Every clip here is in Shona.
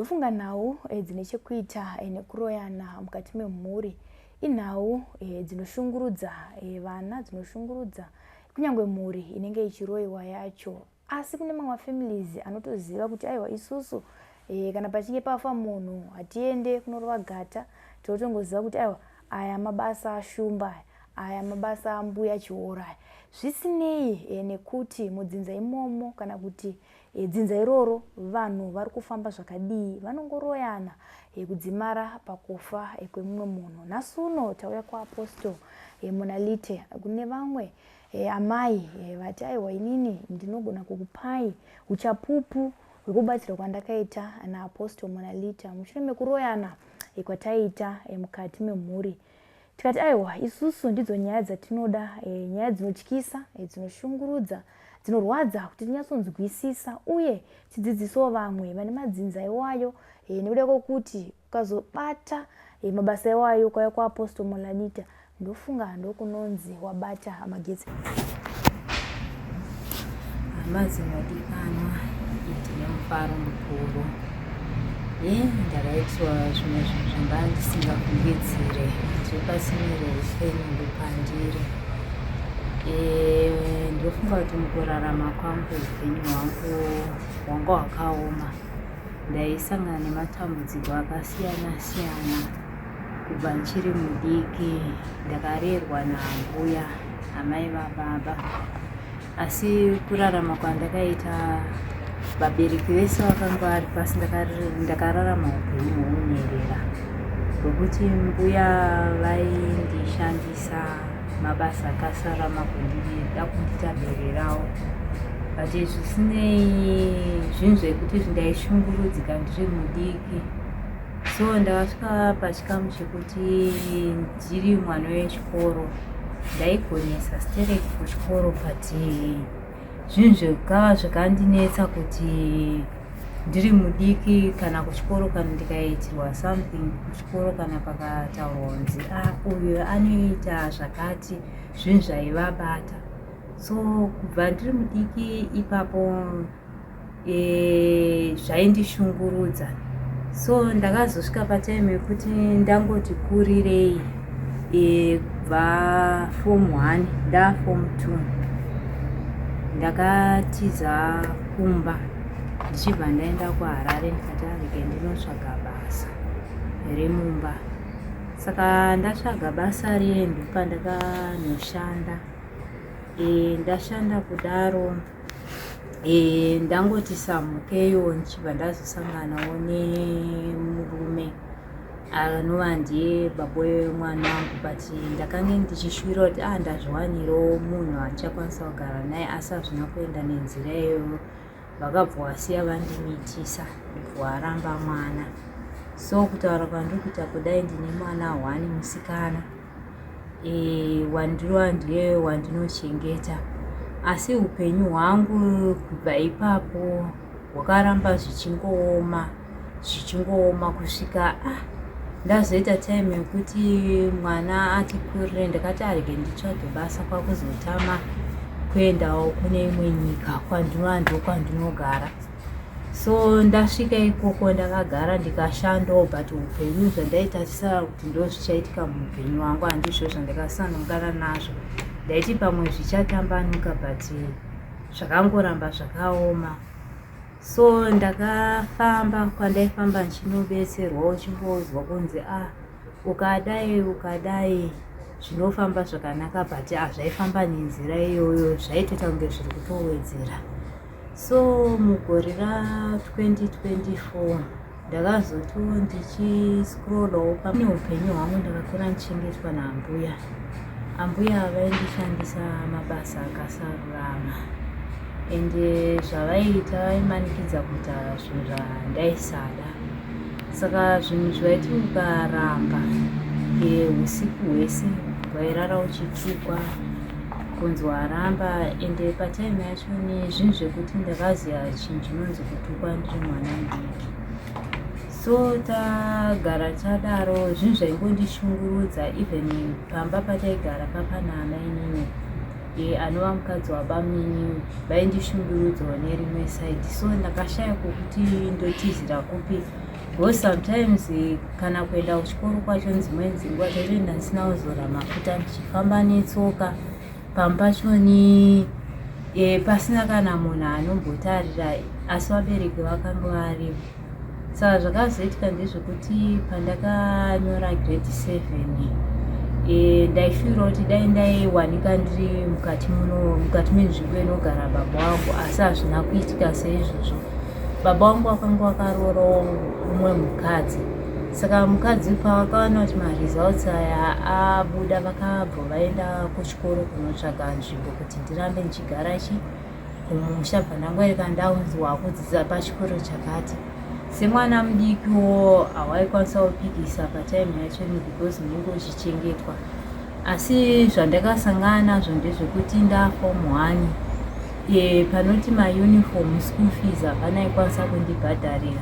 Ndofunga nhau dzine chekuita nekuroyana mukati memhuri inhau dzinoshungurudza vana, dzinoshungurudza kunyangwe mhuri inenge ichiroiwa yacho. Asi kune mamwe families anotoziva kuti aiwa isusu kana pachinge pafa munhu hatiende kunorova gata, tinotongoziva kuti aiwa aya mabasa ashumba, aya mabasa ambuya chiora. Zvisinei nekuti mudzinza imomo kana kuti dzinza iroro vanhu vari kufamba zvakadii, vanongoroyana kudzimara pakufa kwemumwe munhu. Nhasi uno tauya kuApostle muna Lite kune vamwe amai vati aiwa inini ndinogona kukupai uchapupu hwekubatsirwa kwandakaita naApostle muna Lite mushure mekuroyana kwataita mukati memhuri. Tikati aiwa isusu ndidzo nyaya dzatinoda, nyaya dzinotyisa, dzinoshungurudza, dzinorwadza kuti tinyatsonzwisisa uye tidzidzisewo vamwe vane madzinza iwayo nekuda kwokuti ukazobata mabasa iwayo kwauya kuApostle muna Lite ndofunga ndokunonzi wabata magetsi. Amazi madikanwa ndine mufaro mukuru. Ndakaitwa zvimwe zvinhu zvanga ndisingafungidzire zvepasimiro upenyu ndopandiri. Ndofunga kuti mukurarama kwangu upenyu hwanga hwakaoma. Ndaisangana nematambudziko akasiyana siyana kubva ndichiri mudiki. Ndakarerwa nambuya amai vababa, asi kurarama kwandakaita vabereki vese vakanga vari pasi ndakararama upenyu hwounyerera, nokuti mbuya vaindishandisa mabasa akasarama kundida kundita bere ravo. But zvisinei zvinhu zvekuti ndaishungurudzika ndiri mudiki. So ndakasvika pachikamu chekuti ndiri mwana wechikoro ndaigonesa stereki kuchikoro, but zvinhu zvikava zvakandinetsa kuti ndiri mudiki kana kuchikoro kana ndikaitirwa something kuchikoro kana pakataurwa kunzi uyu anoita zvakati, zvinhu zvaivabata. So kubva ndiri mudiki ipapo zvaindishungurudza. So ndakazosvika patime yekuti ndangoti kurirei kubva form 1 ndaform 2 ndakatiza kumba ndichibva ndaenda kuHarare ndikati arege ndinotsvaga basa remumba. Saka ndatsvaga basa rendupa ndakanoshanda. Ndashanda kudaro ndangoti samukeyo ndichibva ndazosanganawo nemurume anova ndiye baba wemwana wangu, but ndakanga ndichishuvira kuti ndazviwanirawo munhu andichakwanisa kugara naye, asi hazvina kuenda nenzira iyoyo. Vakabva vasiya vandimitisa ndibva varamba mwana. So kutaura kwandiri kuita kudai ndine mwana 1 musikana wandirova ndiye wandinochengeta. Asi upenyu hwangu kubva ipapo hwakaramba zvichingooma kusvika ndazoita time yekuti mwana ati kurire. Ndakati arege nditsvage basa kwakuzotama kuendawo kune imwe nyika kwandinova ndokwandinogara. So ndasvika ikoko ndakagara ndikashandawo, but upenyu zvandaitarisa kuti ndozvichaitika muupenyu hwangu handizvo zvandakasanangana nazvo. Ndaiti pamwe zvichatambanuka, but zvakangoramba zvakaoma. So ndakafamba kwandaifamba ndichinobetserwa uchingouzwa kunzi ukadai zvinofamba zvakanaka, but hazvaifamba nenzira iyoyo, zvaitoita kunge zviri kutowedzera. So mugore ra2024 ndakazoti ndichiscrollawo pane upenyu hwangu ndakakura ndichengetwa naambuya. Ambuya vaindishandisa mabasa akasarurama, ende zvavaiita vaimanikidza kuita zvinhu zvandaisada. Saka zvinhu zvaiti ukaramba usiku hwese hwairara uchitsvukwa kunzi waramba. Ende patime yacho zvinhu zvekuti ndakaziva chinhu chinonzi kutukwa ndiri mwana mudiki. So tagara tadaro, zvinhu zvaingondishungurudza. Even pamba pataigara papana amainini anova mukadzi wabamini vaindishungurudzawo nerimwe side. So ndakashaya kwokuti ndotizira kupi because sometimes kana kuenda kuchikoro kwacho dzimweni dzenguva tatoenda ndisina kuzora mafuta ndichifamba netsoka pambachoni pasina kana munhu anombotarira, asi vabereki vakanga varipo. Saka zvakazoitika ndezvekuti pandakanyora grade 7 ndaifira kuti dai ndaiwanika ndiri mukati menzvimbo inogara baba vangu, asi hazvina kuitika saizvozvo. Baba vangu vakanga vakarorawo umwe mukadzi, saka mukadzi pavakaona kuti maresults aya abuda vakabva vaenda kuchikoro kunotsvaga nzvimbo kuti ndirambe ndichigara kumusha, pandangoereka ndaunzwa kudzidzisa pachikoro chakati. Semwana mudikiwo hawaikwanisa kupikisa patime yacho because munenge uchichengetwa. Asi zvandakasangana nazvo ndezvekuti ndaform 1 panoti mauniform school fees hapana ikwanisa kundibhadharira.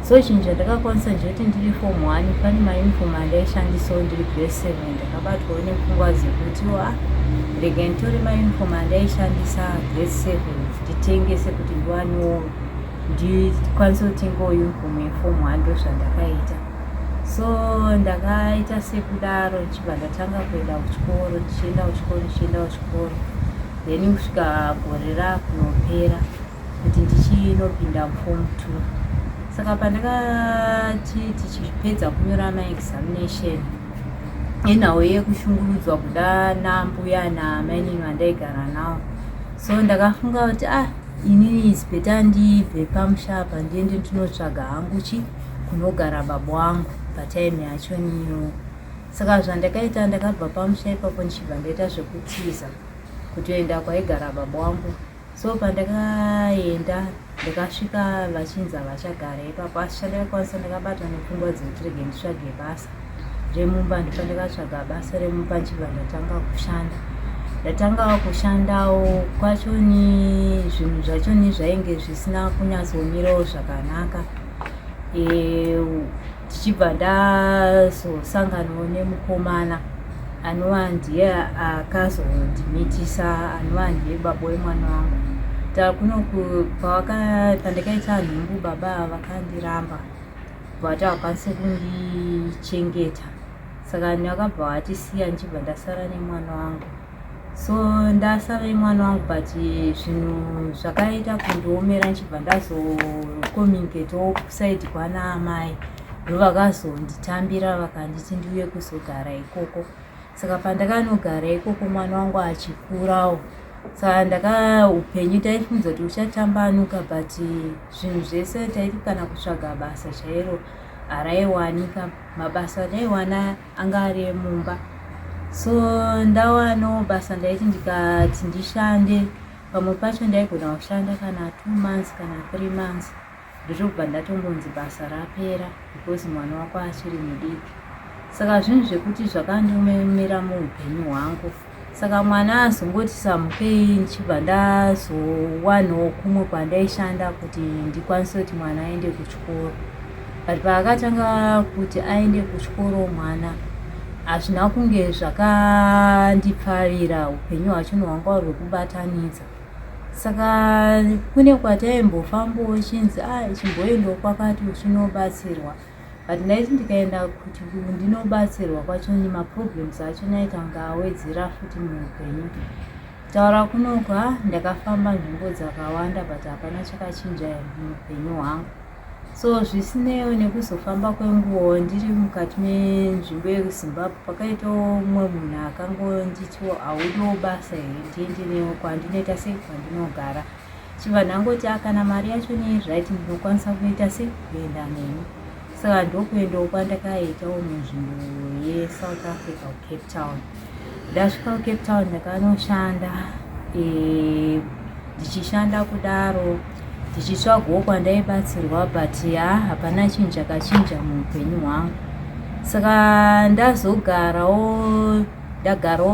So chinhu chandakakwanisa ndechoti ndiri form 1 pane mauniform andaishandisawo ndiri grade 7 ndakabatwawo nepfungwa dzekuti rege nditore mauniform andaishandisa grade 7 nditengese kuti ndiwanewo ndikwanise kutengawo uniform yeform 1. Ndo zvandakaita. So ndakaita sekudaro ndichibva ndatanga kuenda kuchikoro, ndichienda kuchikoro then kusvika gore rakunopera kuti ndichinopinda muform 2. Saka pandakati tichipedza kunyora maexamination enhau yekushungurudzwa kuda nambuya namainini vandaigara navo, so ndakafunga kuti inini isipeta ndibve pamusha apa ndiende ndinotsvaga hangu kunogara baba vangu patime yacho niyo. Saka zvandakaita ndakabva pamusha ipapo ndichibva ndaita zvekutiza kutoenda kwaigara baba vangu. So pandakaenda ndakasvika vachinzi havachagara ipapo, asi chandakakwanisa ndakabatwa nepfungwa dzekuti rege nditsvage basa remumba. Ndopandakatsvaga basa remumba ndichibva ndatanga kushandawo kwachoni zvinhu zvachoni zvainge zvisina kunyatsomirawo zvakanaka. Tichibva ndazosanganawo nemukomana anova ndiye akazondimitisa, anova ndiye baba wemwana wangu. Pandakaita nhumbu baba vakandiramba kuti havakwanisi kundichengeta, saka vakabva vatisiya ndichibva ndasara nemwana wangu. So ndasara nemwana wangu but zvinhu zvakaita kundiomera ndichibva ndazokomunicatawo kusaidi kwana amai, ndovakazonditambira vakanditi ndiuye kuzogara ikoko. Saka pandakanogara ikoko mwana wangu achikurawo, saka upenyu taifunza kuti uchatambanuka but zvinhu zvese taiti kana kutsvaga basa chairo haraiwanika. Mabasa ndaiwana anga ari emumba. So ndawanawo basa ndaiti ndikati ndishande, pamwe pacho ndaigona kushanda kana 2 months kana 3 months ndotobva ndatombonzi basa rapera because mwana wako achiri mudiki. Saka zvinhu zvekuti zvakandomemera muupenyu hwangu. Saka mwana azongoti samukei ndichibva ndazowanawo kumwe kwandaishanda kuti ndikwanise kuti mwana aende kuchikoro. But paakatanga kuti aende kuchikoro mwana, hazvina kunge zvakandipfarira upenyu hwachino hwanga huri kubatanidza. Saka kune kwataimbofambawo chinzi chimboendawo kwakati uchinobatsirwa, but ndaiti ndikaenda kuti ndinobatsirwa kwacho maproblems acho naitanga awedzera futi muupenyu. Taura kunokwa ndakafamba nzvimbo dzakawanda but hapana chakachinja muupenyu hwangu. So zvisinewo nekuzofamba kwenguva ndiri mukati menzvimbo yeZimbabwe, pakaitawo umwe munhu akangonditiwo haudiwo basa here ndiendenewo kwandinoita sei kwandinogara. Chibva ndangoti kana mari yacho neizvaiti ndinokwanisa kuita sei kuenda neni. Saka ndokuendawo kwandakaitawo munzvimbo yeSouth Africa kuCape Town. Ndasvika kuCape Town ndakanoshanda ndichishanda kudaro ndichitsvagawo kwandaibatsirwa but hapana chinhu chakachinja muupenyu hwangu. Saka ndagarawo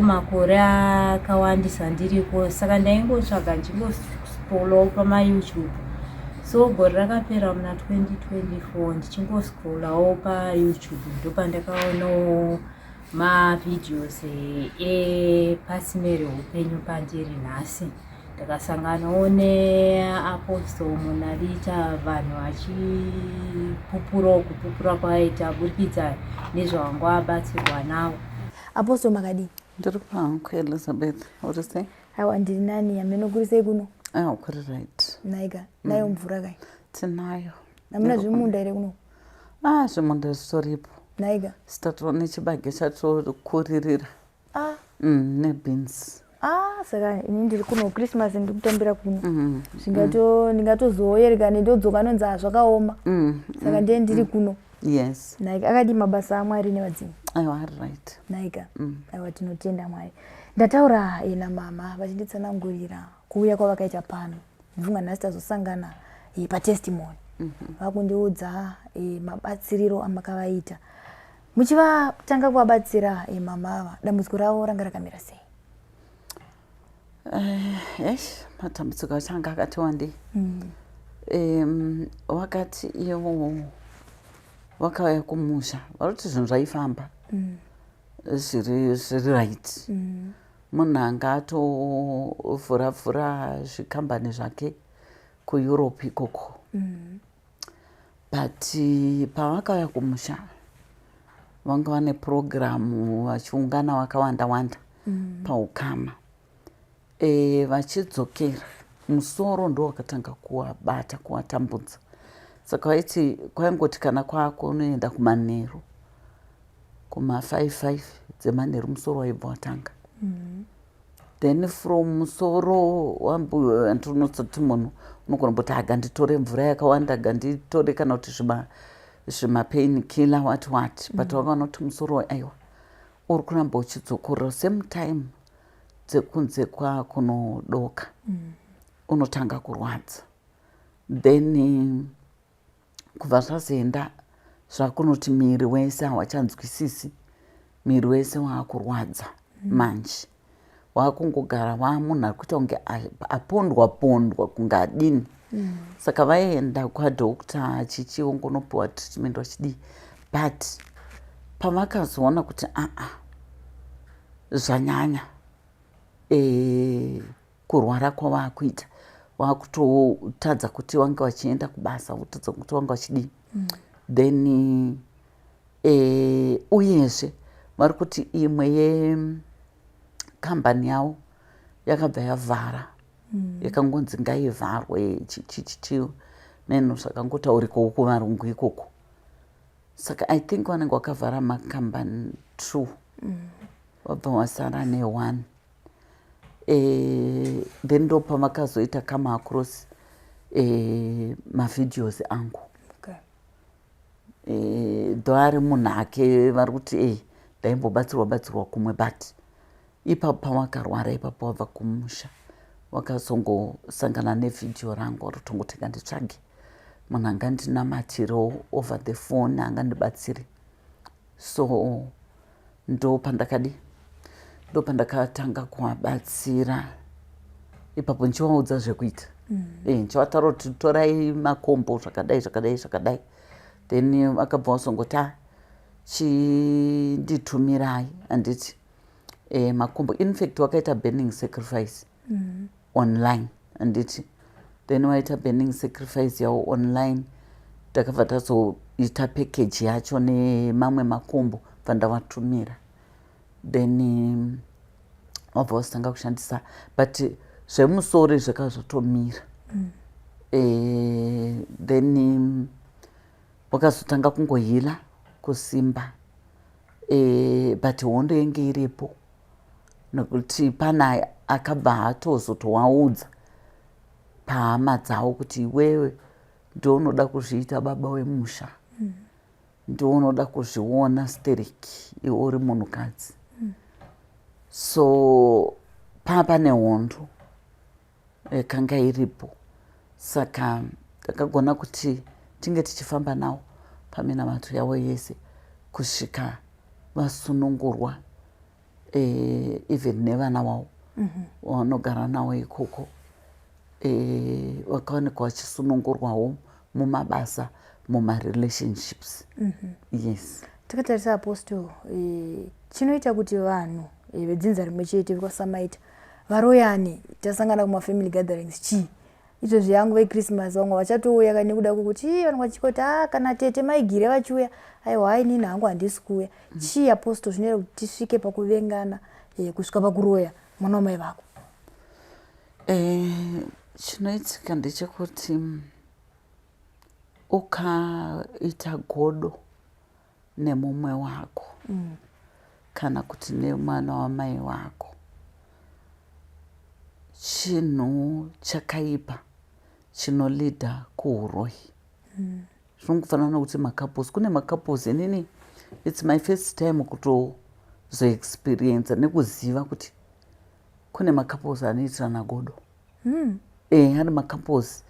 makore akawandisa ndiriko. Saka ndaingotsvaga ndichingoscrollawo pamaYouTube. So gore rakapera muna 2024 ndichingoscrollawo paYouTube ndopandakaonawo mavideos epasime reupenyu pandiri nhasi. ndakasanganawo neapostle Mona Lisa, vanhu kupupura kwaita burikidza nezvavanga vabatsirwa navo. Apostle Makadi. Ndiri pangu Elizabeth, uri sei? Aiwa ndiri nani, yamunokurisei kuno? Aiwa kuri right. Naika, nayo mvura kai? Tinayo. Hamuna zvimunda here kuno? Zvimunda zvitoripo. Naika? Sitatova nechibage chatokuririra. Nebeans. Saka ini ndiri kuno Christmas ndiri kutambira kuno. Ndingatozoyereka ndodzoka nonzi zvakaoma. Saka ndiye ndiri kuno. Yes. Naika, akadi mabasa aMwari nevadzimwe. Aiwa ari right. Naika, aiwa tinotenda Mwari. Ndataura namama vachinditsanangurira kuuya kwavakaita pano. Ndivunga nhasi tazosangana patestimony. Vakundiudza mabatsiriro amakavaita. Muchivatanga kuvabatsira mama ava, dambudziko ravo ranga rakamira sei? Matambudziko achanga akati wandei. Wakati ivo wakauya kumusha varoti zvinhu zvaifamba zviri right. Munhu anga atovhura zvikambani zvake kuEurope ikoko. But pavakauya kumusha vanga vane purogiramu vachiungana vakawanda paukama. Vachidzokera musoro ndo wakatanga kuwabata kuwatambudza. Saka vaiti kwaingoti kana kwako unoenda kumanheru kuma5 dzemanheru musoro waibva watanga. Then from musoro wambunotsoti munhu unogona kuti aganditore mvura yakawanda, ganditore kana kuti zvimapain killer what but wakaona kuti musoro aiwa uri kuramba uchidzokorera same time dzekunze kwakunodoka unotanga kurwadza. Then kubva zvazoenda zvakunoti miri wese hawachanzwisisi, miri wese waakurwadza manje. Wakungogara munhu ari kuita kunge apondwa kunge adini. Saka vaenda kwadhokta achichiongonopiwa treatment vachidii. But pavakazoona kuti zvanyanya kurwara kwavakuita vakutotadza kuti vange vachienda kubasa, votadza kuti vange vachidii. Then uyezve vari kuti imwe yekambani yavo yakabva yavhara, yakangonzi ngaivharwe nenhu zvakangotaurikawo kuvarungu ikoko. Saka I think vanenge vakavhara makambani 2 vabva vasara ne1. Then ndo pavakazoita come across mavideos angu. Ndo ari munhake vari kuti ndaimbobatsirwa kumwe, but ipapo pavakarwara ipapo vabva kumusha vakazongosangana nevhidhiyo rangu varotongotenga nditsvage munhu angandinamatiro over the phone angandibatsiri. So ndo pandakatanga kuvabatsira ipapo nichivaudza zvekuita. Nichivataura kuti torai makombo zvakadai. Then vakabva vasongoti chinditumirai handiti makombo. In fact wakaita burning sacrifice online handiti. Then waita burning sacrifice yavo online, takabva tazoita package yacho nemamwe makombo pandavatumira. Then wabva wasitanga kushandisa, but zvemusoro zvakazvotomira. Then wakazotanga kungohila kusimba. But hondo yenge iripo nokuti pana akabva atozotowaudza pahama dzavo kuti iwewe ndounoda kuzviita baba wemusha, ndounoda kuzviona stereki iwe uri munhukadzi. So pane hondo yakanga iripo. Saka takagona kuti tinge tichifamba navo paminamato yavo yese kusvika vasunungurwa, even nevana vavo vanogara navo ikoko. Vakaonekwa vachisunungurwawo mumabasa, mumarelationships. Yes. Takatarisa Apostle, chinoita kuti vanhu vedzinza rimwe chete vakasamaita varoyani tasangana kumafamily gatherings chii izvozvi yangu veChristmas vamwe vachatouya kanekuda kwokuti vanhu vachikoti kana tete maigire vachiuya aiwa hai nini hangu handisi kuuya chii apostle zvinoita kuti tisvike pakuvengana kusvika pakuroya mwana wamai vako? Chinoitika ndechekuti ukaita godo nemumwe wako kana kuti nemwana wamai wako, chinhu chakaipa chinolidha kuuroyi. Zvinongofanana nokuti macouples, kune macouples inini it's my first time kutozoexperience nekuziva kuti kune macouples anoitirana godo. Hari macouples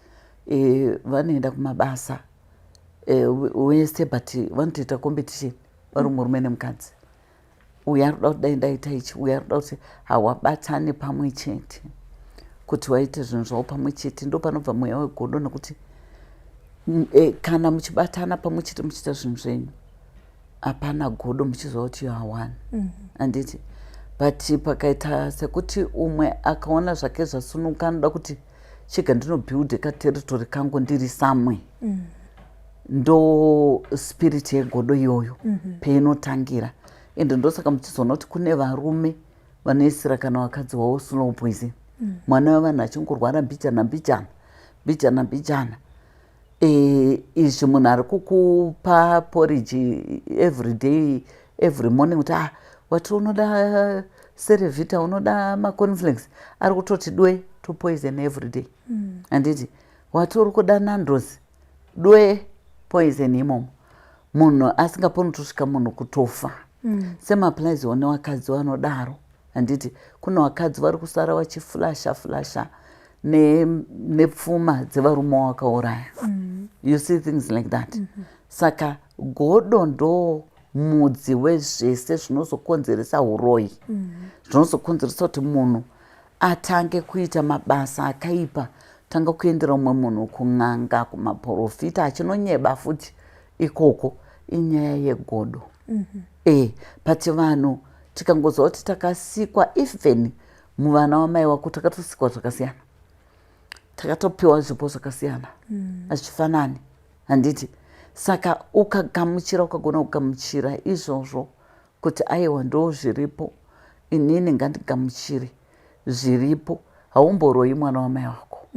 vanoenda kumabasa wese but vanotoita competition vari murume nemukadzi. Uyu ari kuda kuti dai ndaita ichi, uyu ari kuda kuti hawabatane pamwe chete, kuti waite zvinhu zvavo pamwe chete. Ndo panobva mweya wegodo, nokuti kana muchibatana pamwe chete muchiita zvinhu zvenyu hapana godo, muchiziva kuti you are one. Handiti? But pakaita sekuti umwe akaona zvake zvasunuka anoda kuti chiga ndinobuilde kateritori kangu ndiri samwe, ndo spirit yegodo iyoyo peinotangira. Ende ndosaka muchizoona kuti kune varume vanoisira kana vakadzi wavo slow poison. Mwana wevanhu achingorwara mbijana. Izvi munhu ari kukupa porridge every day, every morning, kuti wati unoda cerevita, unoda macornflakes, ari kutoti dwe to poison every day. Handiti? Wati uri kuda nandozi, dwe poison imomo. Munhu asingaponi kusvika munhu kutofa. Semaapplies nevakadzi vanodaro. Handiti? Kuna vakadzi vari kusara vachiflasha nepfuma dzevarume wakauraya. You see things like that. Saka godo ndo mudzi wezvese zvinozokonzeresa uroyi. Zvinozokonzeresa kuti munhu atange kuita mabasa akaipa, tanga kuendera umwe munhu kun'anga, kumaprofita, achinonyeba futi ikoko. Inyaya yegodo. Pati vanhu tikangoziva kuti takasikwa, even muvana wamai wako takatosikwa zvakasiyana, takatopiwa zvipo zvakasiyana, hazvifanani. Handiti? Saka ukagona kugamuchira izvozvo kuti aiwa ndo zviripo, inini ngandigamuchire zviripo, haumboroyi mwana wamai wako.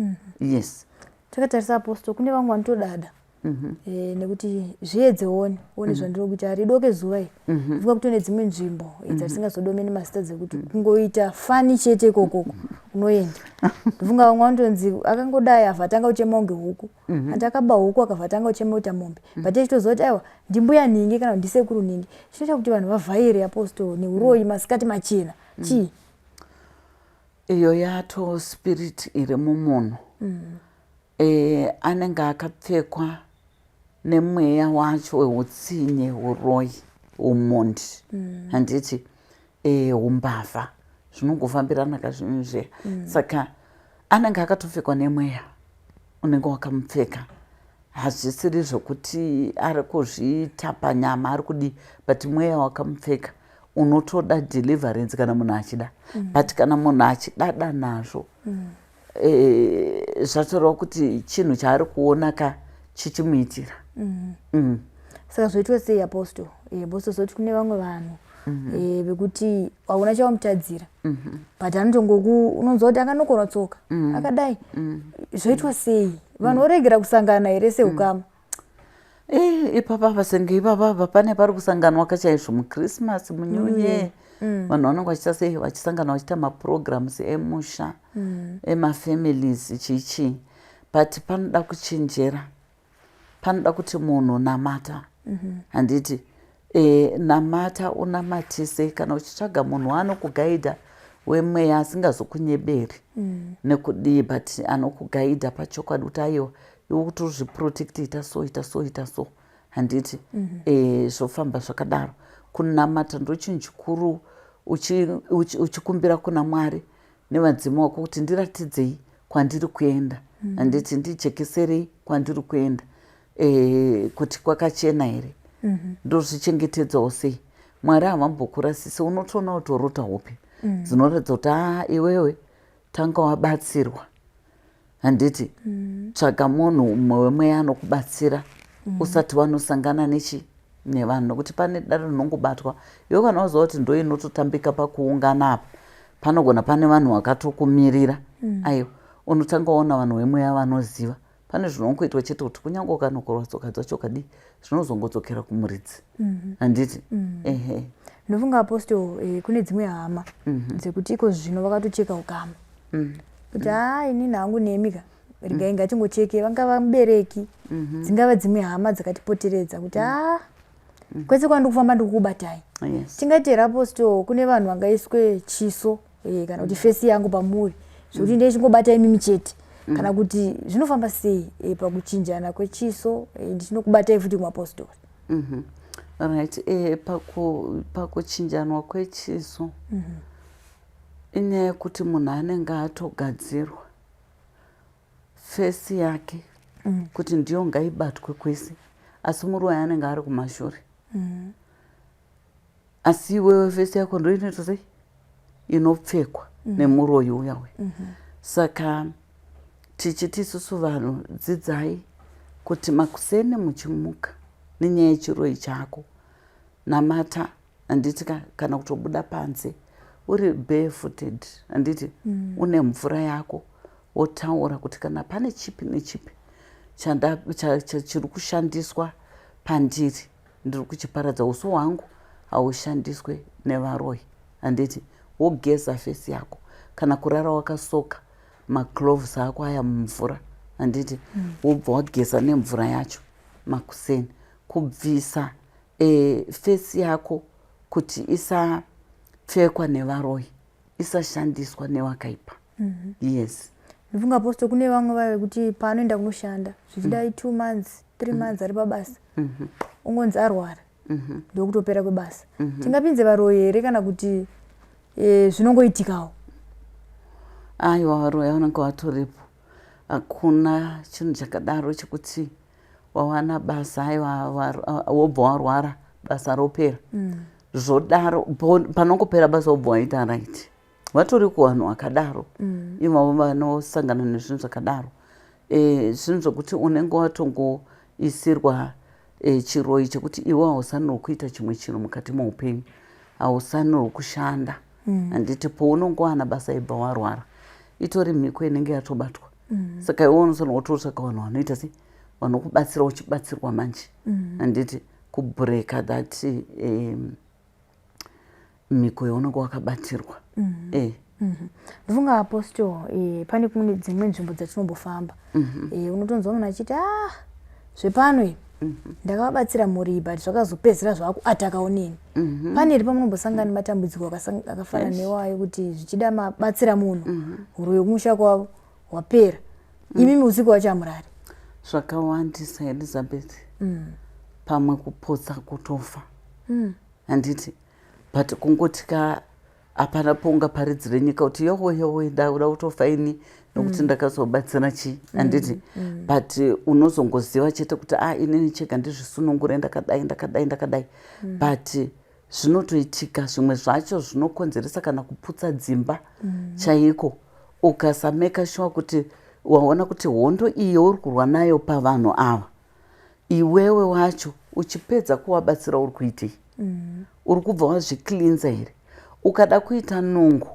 Yes. Takatarisa apostle, kune vamwe vanotodada nekuti zviedzeone one zvandiri kuita ridoke zuva iri. Ndinga kutone dzimwe nzvimbo dzatisingazodomeni masita dzekuti kungoita fani chete kokoko unoenda. Ndivunga vamwe vanonzi akangodai avha atanga kuchema kunge huku, ati akaba huku akavha atanga kuchema kuita mombe. But echitoziva kuti aiwa ndimbuya ningi kana kuti ndisekuru ningi. Chinoita kuti vanhu vavhaire apostle neuroyi masikati machena. Chii? Iyo yato spirit iri mumunhu. Anenge akapfekwa nemweya wacho weutsinye, uroyi, umondi. Handiti? Umbavha. Zvinongofambirana kazvinhu zveya. Saka anenge akatopfekwa nemweya unenge wakamupfeka. Hazvisiri zvokuti ari kuzvitapa nyama, ari kudi, but mweya wakamupfeka unotoda deliverance kana munhu achida. But kana munhu achidada nazvo, zvatoreva kuti chinhu chaari kuona chichimuitira. Saka zvoitwa sei apostle? Apostle zoti kune vamwe vanhu vekuti hauna chavamutadzira, but unonzwa kuti akanokona tsoka akadai. Zvoitwa sei? Vanhu voregera kusangana here seukama? Ipapa senge ipapa pane pari kusanganwa kachaizvo muChristmas, muNew Year. Vanhu vanenge vachiita sei? Vachisangana vachiita maprograms emusha, emafamilies chichi. But panoda kuchenjera, panoda kuti munhu namata. Handiti? Namata unamatise, kana uchitsvaga munhu anokugaidha wemweya asingazokunyeberi nekudii, but anokugaidha pachokwadi kuti aiwa iwe kuti uzviprotect, ita so. Handiti? Zvofamba zvakadaro. Kunamata ndo chinhu chikuru, uchikumbira kuna Mwari nevadzimu wako kuti ndiratidzei kwandiri kuenda. Handiti? Ndijekeserei kwandiri kuenda, kuti kwakachena here, ndozvichengetedzawo sei. Mwari havambokurasisi, unotoona kuti urota hope dzinoratidza kuti iwewe tanga wabatsirwa handiti tsvaga munhu umwe wemweya anokubatsira usati wanosangana nevanhu nokuti pane dare rinongobatwa iwe kana waziva kuti ndo inototambika pakuungana apa panogona pane vanhu vakatokumirira aiwa unotanga waona vanhu vemweya vanoziva pane zvinongoitwa chete kuti kunyange ukanokorwa tsoka dzacho kadi zvinozongodzokera kumuridzi handiti ehe ndofunga apostol kune dzimwe hama dzekuti iko zvino vakatocheka ukama kuti inini hangu nemika rigai ngatingocheke vangava mubereki dzingava dzimwe hama dzakatipoteredza kuti kwese kwandiri kufamba ndikukubatai tingati apostol kune vanhu vangaiswe chiso kana kuti fesi yangu pamuri zvokuti ndeichingobata imimi chete kana kuti zvinofamba sei pakuchinjana kwechiso ndichinokubatai futi muapostoli right pakuchinjanwa kwechiso inyaya yekuti munhu anenge atogadzirwa fesi yake kuti ndiyo ngaibatwe kwese asi murume anenge ari kumashure asi iwewe fesi yako ndo inoita sei inopfekwa nemuroyi uyawe saka tichiti isusu vanhu dzidzai kuti makuseni muchimuka nenyaya yechiroyi chako namata handiti kana kutobuda panze uri barefooted handiti une mvura yako wotaura kuti kana pane chipi nechipi chiri kushandiswa pandiri ndiri kuchiparadza uso hwangu haushandiswe nevaroyi handiti wogeza fesi yako kana kurara wakasoka magloves ako aya mumvura handiti wobva wageza nemvura yacho makuseni kubvisa fesi yako kuti isapfekwa nevaroyi isashandiswa nevakaipa yes ndofunga apostol kune vamwe vave kuti paanoenda kunoshanda zvichidai 2 months 3 months ari pabasa ungonzi arwara ndokutopera kwebasa tingapinze varoyi here kana kuti zvinongoitikawo aiwa varoyi vanenge vatoripo hakuna chinhu chakadaro chekuti wawana basa aiwa wobva warwara basa ropera zvodaro panongopera basa wobva waita right vatori kuvanhu vakadaro ivavo vanosangana nezvinhu zvakadaro zvinhu zvokuti unenge watongoisirwa chiroyi chekuti iwe hausanirwi kuita chimwe chinhu mukati meupenyu hausanirwi kushanda handiti pounongowana basa ibva warwara itori mhiko inenge yatobatwa saka iwe unosanirwa kutotsvaka vanhu vanoita sei vanokubatsira uchibatsirwa manje handiti kubreka that mhiko yaunenge wakabatirwa ndofunga apostol pane kune dzimwe nzvimbo dzatinombofamba unotonzwa munhu achiti zvepano ndakavabatsira mhuri but zvakazopedzera zvaakuatakawo neni pane iri pamunombosangana matambudziko akafanana newayo kuti zvichida mabatsira munhu uroyi kumusha kwavo wapera imimi usiku wacho hamurari zvakawandisa Elizabeth pamwe kupotsa kutofa handiti but kungotika hapana poungaparidzire nyika kuti yowe ndauda kutofa ini nokuti ndakazobatsira chii handiti but unozongoziva chete kuti inini chega ndizvisunungure ndakadai but zvinotoitika zvimwe zvacho zvinokonzeresa kana kuputsa dzimba chaiko ukasameka sure kuti waona kuti hondo iyo uri kurwa nayo pavanhu ava iwewe wacho uchipedza kuvabatsira uri kuitei uri kubva wazviklinza here ukada kuita nungu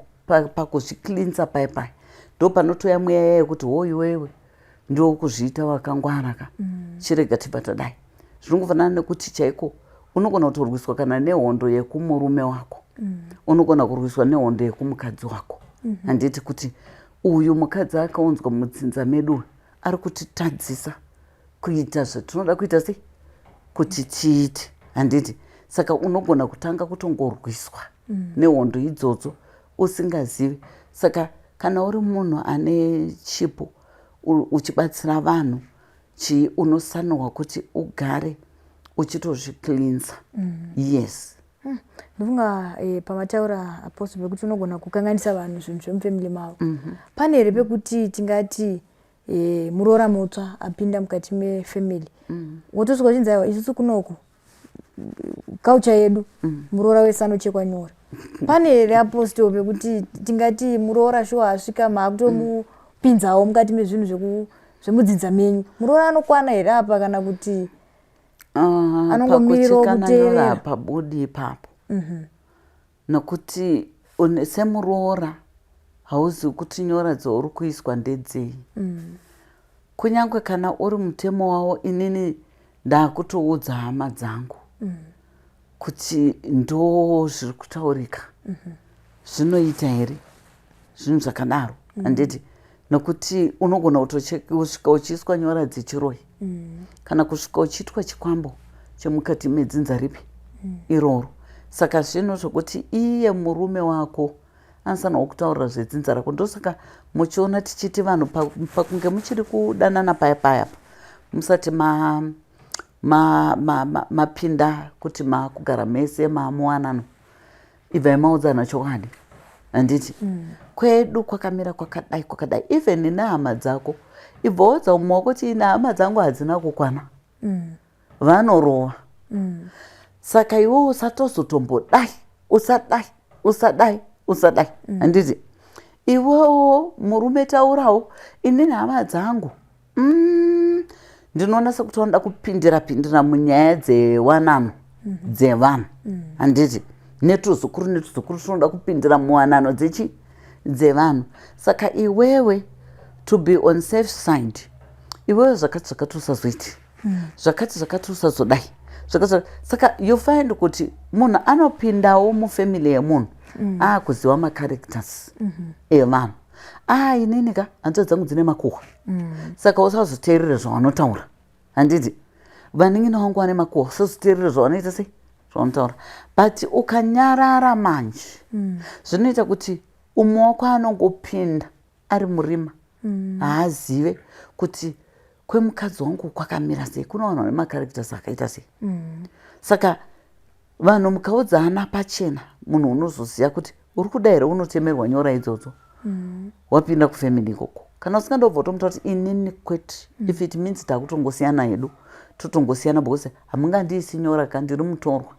pakuzviklinza paipai ndo panotoya mweya yayo kuti iwewe ndo kuzviita wakangwaraka chirega tibatadai zvinongofanana nekuti chaiko unogona kutorwiswa kana nehondo yekumurume wako unogona kurwiswa nehondo yekumukadzi wako handiti kuti uyu mukadzi akaunzwa mutsinza medu ari kutitadzisa kuita zvatinoda kuita sei kuti tiite handiti saka unogona kutanga kutongorwiswa nehondo idzodzo usingazivi saka kana uri munhu ane chipo uchibatsira vanhu unosanirwa kuti ugare uchitozviklinza yes ndofunga pamataura apostol pekuti unogona kukanganisa vanhu zvinhu zvemufamily mavo pane here pekuti tingati muroora motsva apinda mukati mefamily wotosvika uchinzi aiwa isusu kunoku culture yedu muroora wese anochekwa nyora pane here apostol pekuti tingati muroora shuwa asvika maakutomupinzawo mukati mezvinhu zvemudzidza menyu, muroora anokwana here apa kana kuti anongomirirawo kuteerera pabudi ipapo? Nokuti semuroora hauzivi kuti nyora dzauri kuiswa ndedzei. Kunyange kana uri mutemo wavo, inini ndakutoudza hama dzangu kuti ndo zviri kutaurika zvinoita here zvinhu zvakadaro. Handiti nokuti unogona kusvika uchiiswa nyora dzechiroi kana kusvika uchiitwa chikwambo chemukati medzinza ripi iroro. Saka zvinhu zvokuti iye murume wako anofanirwa kutaura zvedzinza rako. Ndosaka muchiona tichiti vanhu pakunge muchiri kudanana paya paya musati mapinda kuti makugara mese mamuwanano, ibvai maudzana chokwadi. Handiti kwedu kwakamira kwakadai kwakadai. Even nehama dzako ibvaudza umwe kuti ine hama dzangu hadzina kukwana, vanorova. Saka iwe usatozotombodai, usadai. Handiti iwewo murume taurawo, inini hama dzangu ndinoona sekuti vanoda kupindira munyaya dzewanano dzevanhu. Handiti netuzukuru tunoda kupindira muwanano dzevanhu. Saka iwewe to be on safe side, iwewe zvakati usazoiti, zvakati usazodai. Saka you find kuti munhu anopindawo mufamily yemunhu akuziva macharacters evanhu. Inini ka hanzva dzangu dzine makuhwa, saka usazoteerera zvavanotaura. Handiti vaning'ina vangu vane makuhwa, usazoteerera zvavanoita sei zvavanotaura. But ukanyarara manje zvinoita kuti umwe wako anongopinda ari murima, haazive kuti kwemukadzi wangu kwakamira sei, kuna vanhu vane macharacters akaita sei. Saka vanhu mukaudzana pachena, munhu unozoziva kuti uri kuda here unotemerwa nyora idzodzo wapinda kufamily ikoko. Kana usingandobva tomuta kuti inini kwete, if it means takutongosiyana hedu totongosiyana because hamungandiisi nyora ka ndiri mutorwa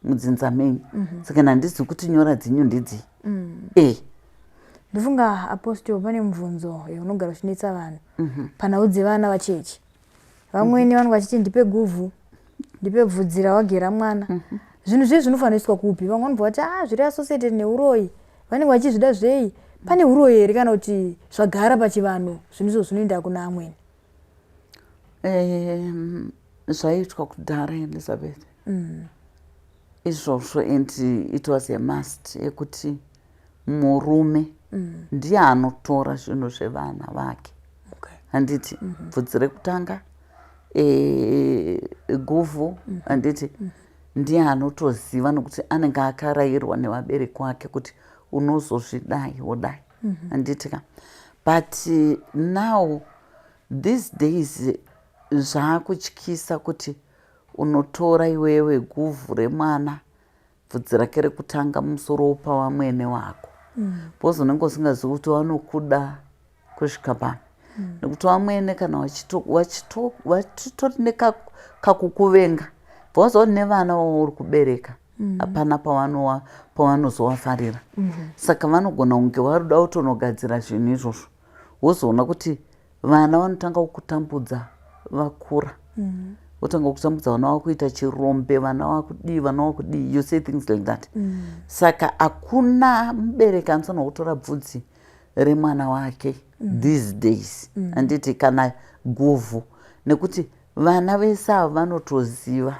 mudzinza menyu. Saka handisi kuti nyora dzenyu ndidzi. Ndifunga apostol pane mubvunzo unogara uchinetsa vanhu panhau dzevana vachechi. Vamweni vanhu vachiti ndipe guvhu, ndipe bvudzira wagera mwana. Zvinhu zvezvi zvinofaniswa kupi? Vamwe vanobva vati zviri associated neuroyi, vanenge vachizvida zvei. Pane uroyi here kana kuti zvagara pachivanhu zvinhu izvo zvinoenda kuna amweni? Zvaitwa kudhara Elizabeth izvozvo, and it was a must ekuti murume ndiye anotora zvinhu zvevana vake. Handiti bvudzi rekutanga, guvhu, handiti ndiye anotoziva nokuti anenge akarayirwa nevabereki wake kuti unozozvidai wodai. Handiti ka. But now these days zvaakutyisa kuti unotora iwewe guvhu remwana, bvudzi rake rekutanga, musoro upa wamwene wako. Because unenge usingazivi kuti vanokuda kusvika pano. Nekuti vamwene kana vachitori nekakukuvenga, bvawaziva kuti nevana vauri kubereka hapana pavanozovafarira. Saka vanogona kunge varuda kutonogadzira zvinhu izvozvo, wozoona kuti vana vanotanga kukutambudza vakura. Wotanga kutambudza vana vakuita chirombe, vana vakudii, you say things like that. Saka hakuna mubereki anofanirwa kutora bvudzi remwana wake these days. Handiti kana guvhu, nekuti vana vese ava vanotoziva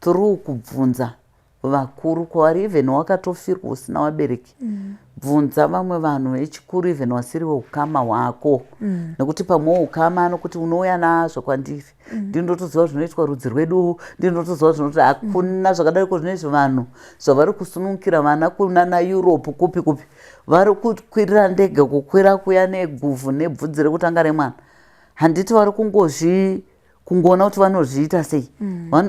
through kubvunza vakuru kwavari, even wakatofirwa usina wabereki. Bvunza vamwe vanhu vechikuru, even wasiri weukama hwako. Nekuti pamwe ukama anokuti unouya nazvo kwandiri, ndinotoziva zvinoitwa rudzi rwedu, ndinotoziva zvinoti hakuna zvakadariko zvinoizvo. Vanhu zvavari kusunungukira vana kunana Europe kupi kupi, vari kukwirira ndege kukwira kuya neguvhu nebvudzi rekutanga remwana. Handiti vari kungoona kuti vanozviita sei,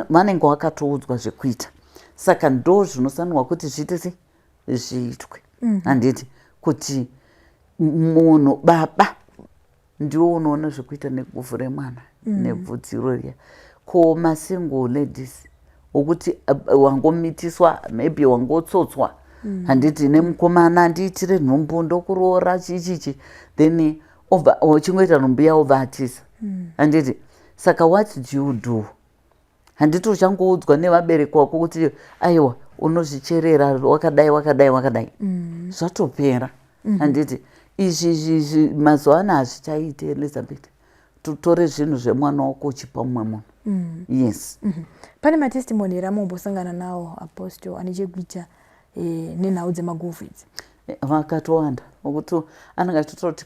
vanenge vakatoudzwa zvekuita. Saka ndo zvinosanirwa kuti zviite sei, zviitwe. Handiti kuti munhu baba ndiwo unoona zvekuita neguvhu remwana nebvudzi riya. Ko masingle ladies wokuti wangomitiswa maybe wangotsotswa handiti nemukomana ndiitire nhumbu ndokuroora chichichi then uchingoita nhumbu yaovatisa handiti saka what did you do handiti uchangoudzwa nevabereki wako kuti aiwa unozvicherera wakadai zvatopera handiti izvi mazuva ano hazvichaite Elizabeth tutore zvinhu zvemwana wako uchipa mumwe munhu yes pane matestimony here amumbosangana nawo Apostle ane chekuita nenhau dzemagovha vakatowanda okuti anenge achitoti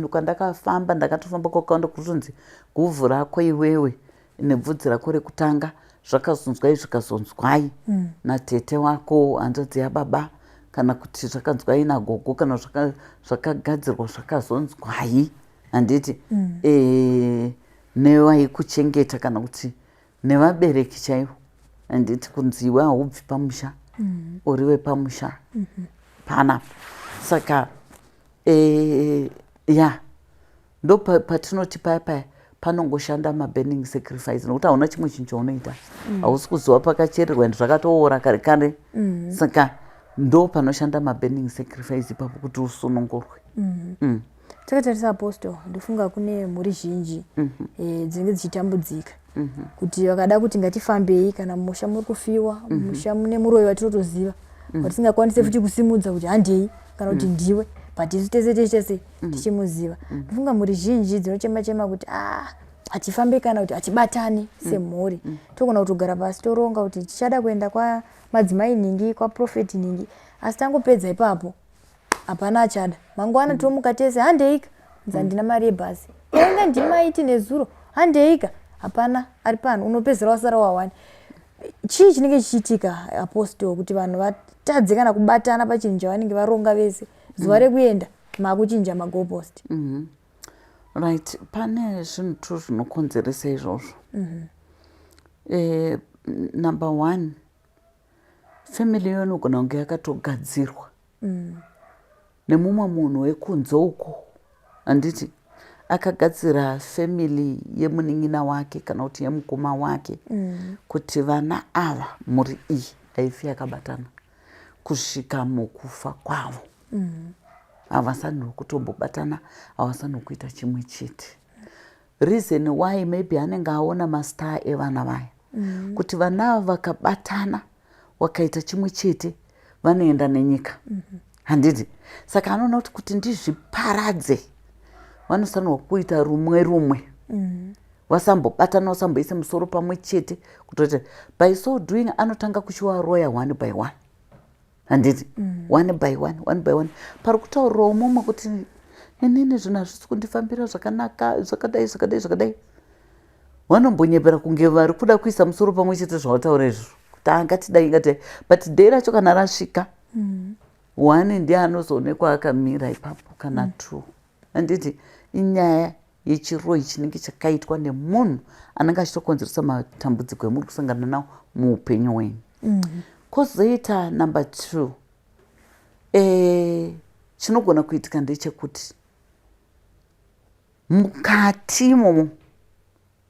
kwandakafamba ndakatofamba kwakawanda kutonzi guvhu rako iwewe nebvudzi rako rekutanga zvakazonzwai zvikazonzwai natete wako hanzvadzi yababa kana kuti zvakanzwai nagogo kana zvakagadzirwa zvakazonzwai handiti nevaikuchengeta kana kuti nevabereki chaivo handiti kunzi iwe haubvi pamusha uriwe pamusha panapo saka ya ndo patinoti paya panongoshanda maburning sacrifice nokuti hauna chimwe chinhu chaunoita hausi kuziva pakachererwa ende zvakatoora kare kare saka ndo panoshanda maburning sacrifice ipapo kuti usunungurwe takatarisa Apostle ndofunga kune mhuri zhinji dzinenge dzichitambudzika kuti vakada kuti ngatifambei kana musha muri kufiwa musha mune muroyi watinotoziva watisingakwanise futi kusimudza kuti handei kana kuti ndiwe but isu tese tichimuziva ndofunga mhuri zhinji dzinochema kuti hatifambe kana kuti hatibatani semhuri togona kutogara pasi toronga kuti tichada kuenda kwamadzimai ningi kwaprofeti ningi asi tangopedza ipapo hapana achada mangwana tomuka tese handeika ndina mari yebhasi enga ndimaiti nezuro handeika hapana ari pano unopedzera wasara wawani chii chinenge chichiitika Apostle kuti vanhu vatadze kana kubatana pachinhu chavanenge varonga vese zuva rekuenda makuchinja magopost right pane zvinhu tu zvinokonzeresa izvozvo number one family iyo inogona kunge yakatogadzirwa nemumwe munhu wekunze uko handiti akagadzira family yemunin'ina wake kana kuti yemukoma wake kuti vana ava muri iyi haifi yakabatana kusvika mukufa kwavo havasanirwa kutombobatana havasanirwa kuita chimwe chete reason why maybe anenge aona mastar evana vaya kuti vana ava vakabatana wakaita chimwe chete vanoenda nenyika handiti saka anoona kuti ndizviparadze vanosanirwa kuita rumwe vasambobatana vasamboise musoro pamwe chete kutoti by so doing anotanga kuchivaroya one by one handiti one by one pari kutaurirawo mumwe kuti inini zvinhu hazvisi kundifambira zvakanaka zvakadai vanombonyepera kunge vari kuda kuisa musoro pamwe chete zvavataura izvo kuti angatidai but dei racho kana rasvika one ndiye anozoonekwa akamira ipapo kana two handiti inyaya yechiroyi chinenge chakaitwa nemunhu anenge achitokonzeresa matambudziko emuri kusangana nawo muupenyu hwenyu kwozoita number two chinogona kuitika ndechekuti mukati imomo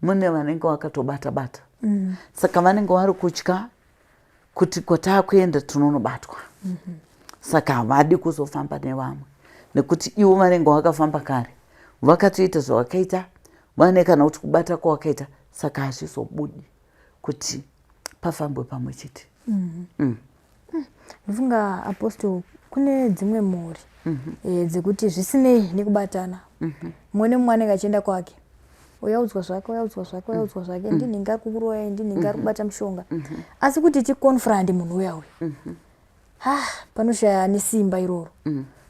mune vanenge vakatobata saka vanenge vari kutya kuti kwataakuenda tinonobatwa saka havadi kuzofamba nevamwe nekuti ivo vanenge vakafamba kare vakatoita zvavakaita vane kana kuti kubata kwavakaita saka hazvizobudi kuti pafambwe pamwe chete ndofunga Apostle kune dzimwe mhuri dzekuti zvisinei nekubatana mumwe nemumwe anenge achienda kwake uyaudzwa zvake ndini ngari kukuroya ndini ngari kubata mushonga asi kuti tikonfrandi munhu uyauya panoshaya nesimba iroro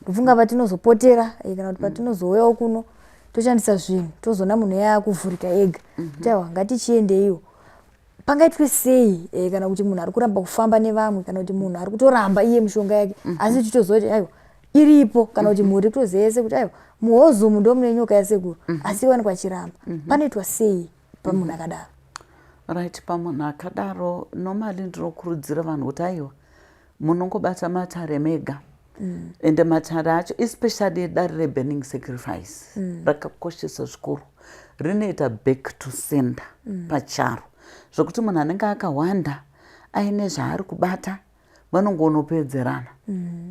ndofunga patinozopotera kana kuti patinozouyawo kuno toshandisa zvinhu tozoona munhu yaakuvhurika ega kuti aiwa ngatichiendeiwo pangaitwe sei kana kuti munhu ari kuramba kufamba nevamwe kana kuti munhu ari kutoramba iye mishonga yake asi tichitoziva kuti aiwa iripo kana kuti mhuri kutoziva yese kuti aiwa muhozumu ndo mune nyoka yasekuru asi iwanikwa achiramba panoitwa sei pamunhu akadaro right pamunhu akadaro normally ndinokurudzira vanhu kuti aiwa munongobata matare mega ende matare acho especially dare reburning sacrifice rakakoshesa zvikuru rinoita back to sender pacharo zvokuti munhu anenge akawanda aine zvaari kubata vanongonopedzerana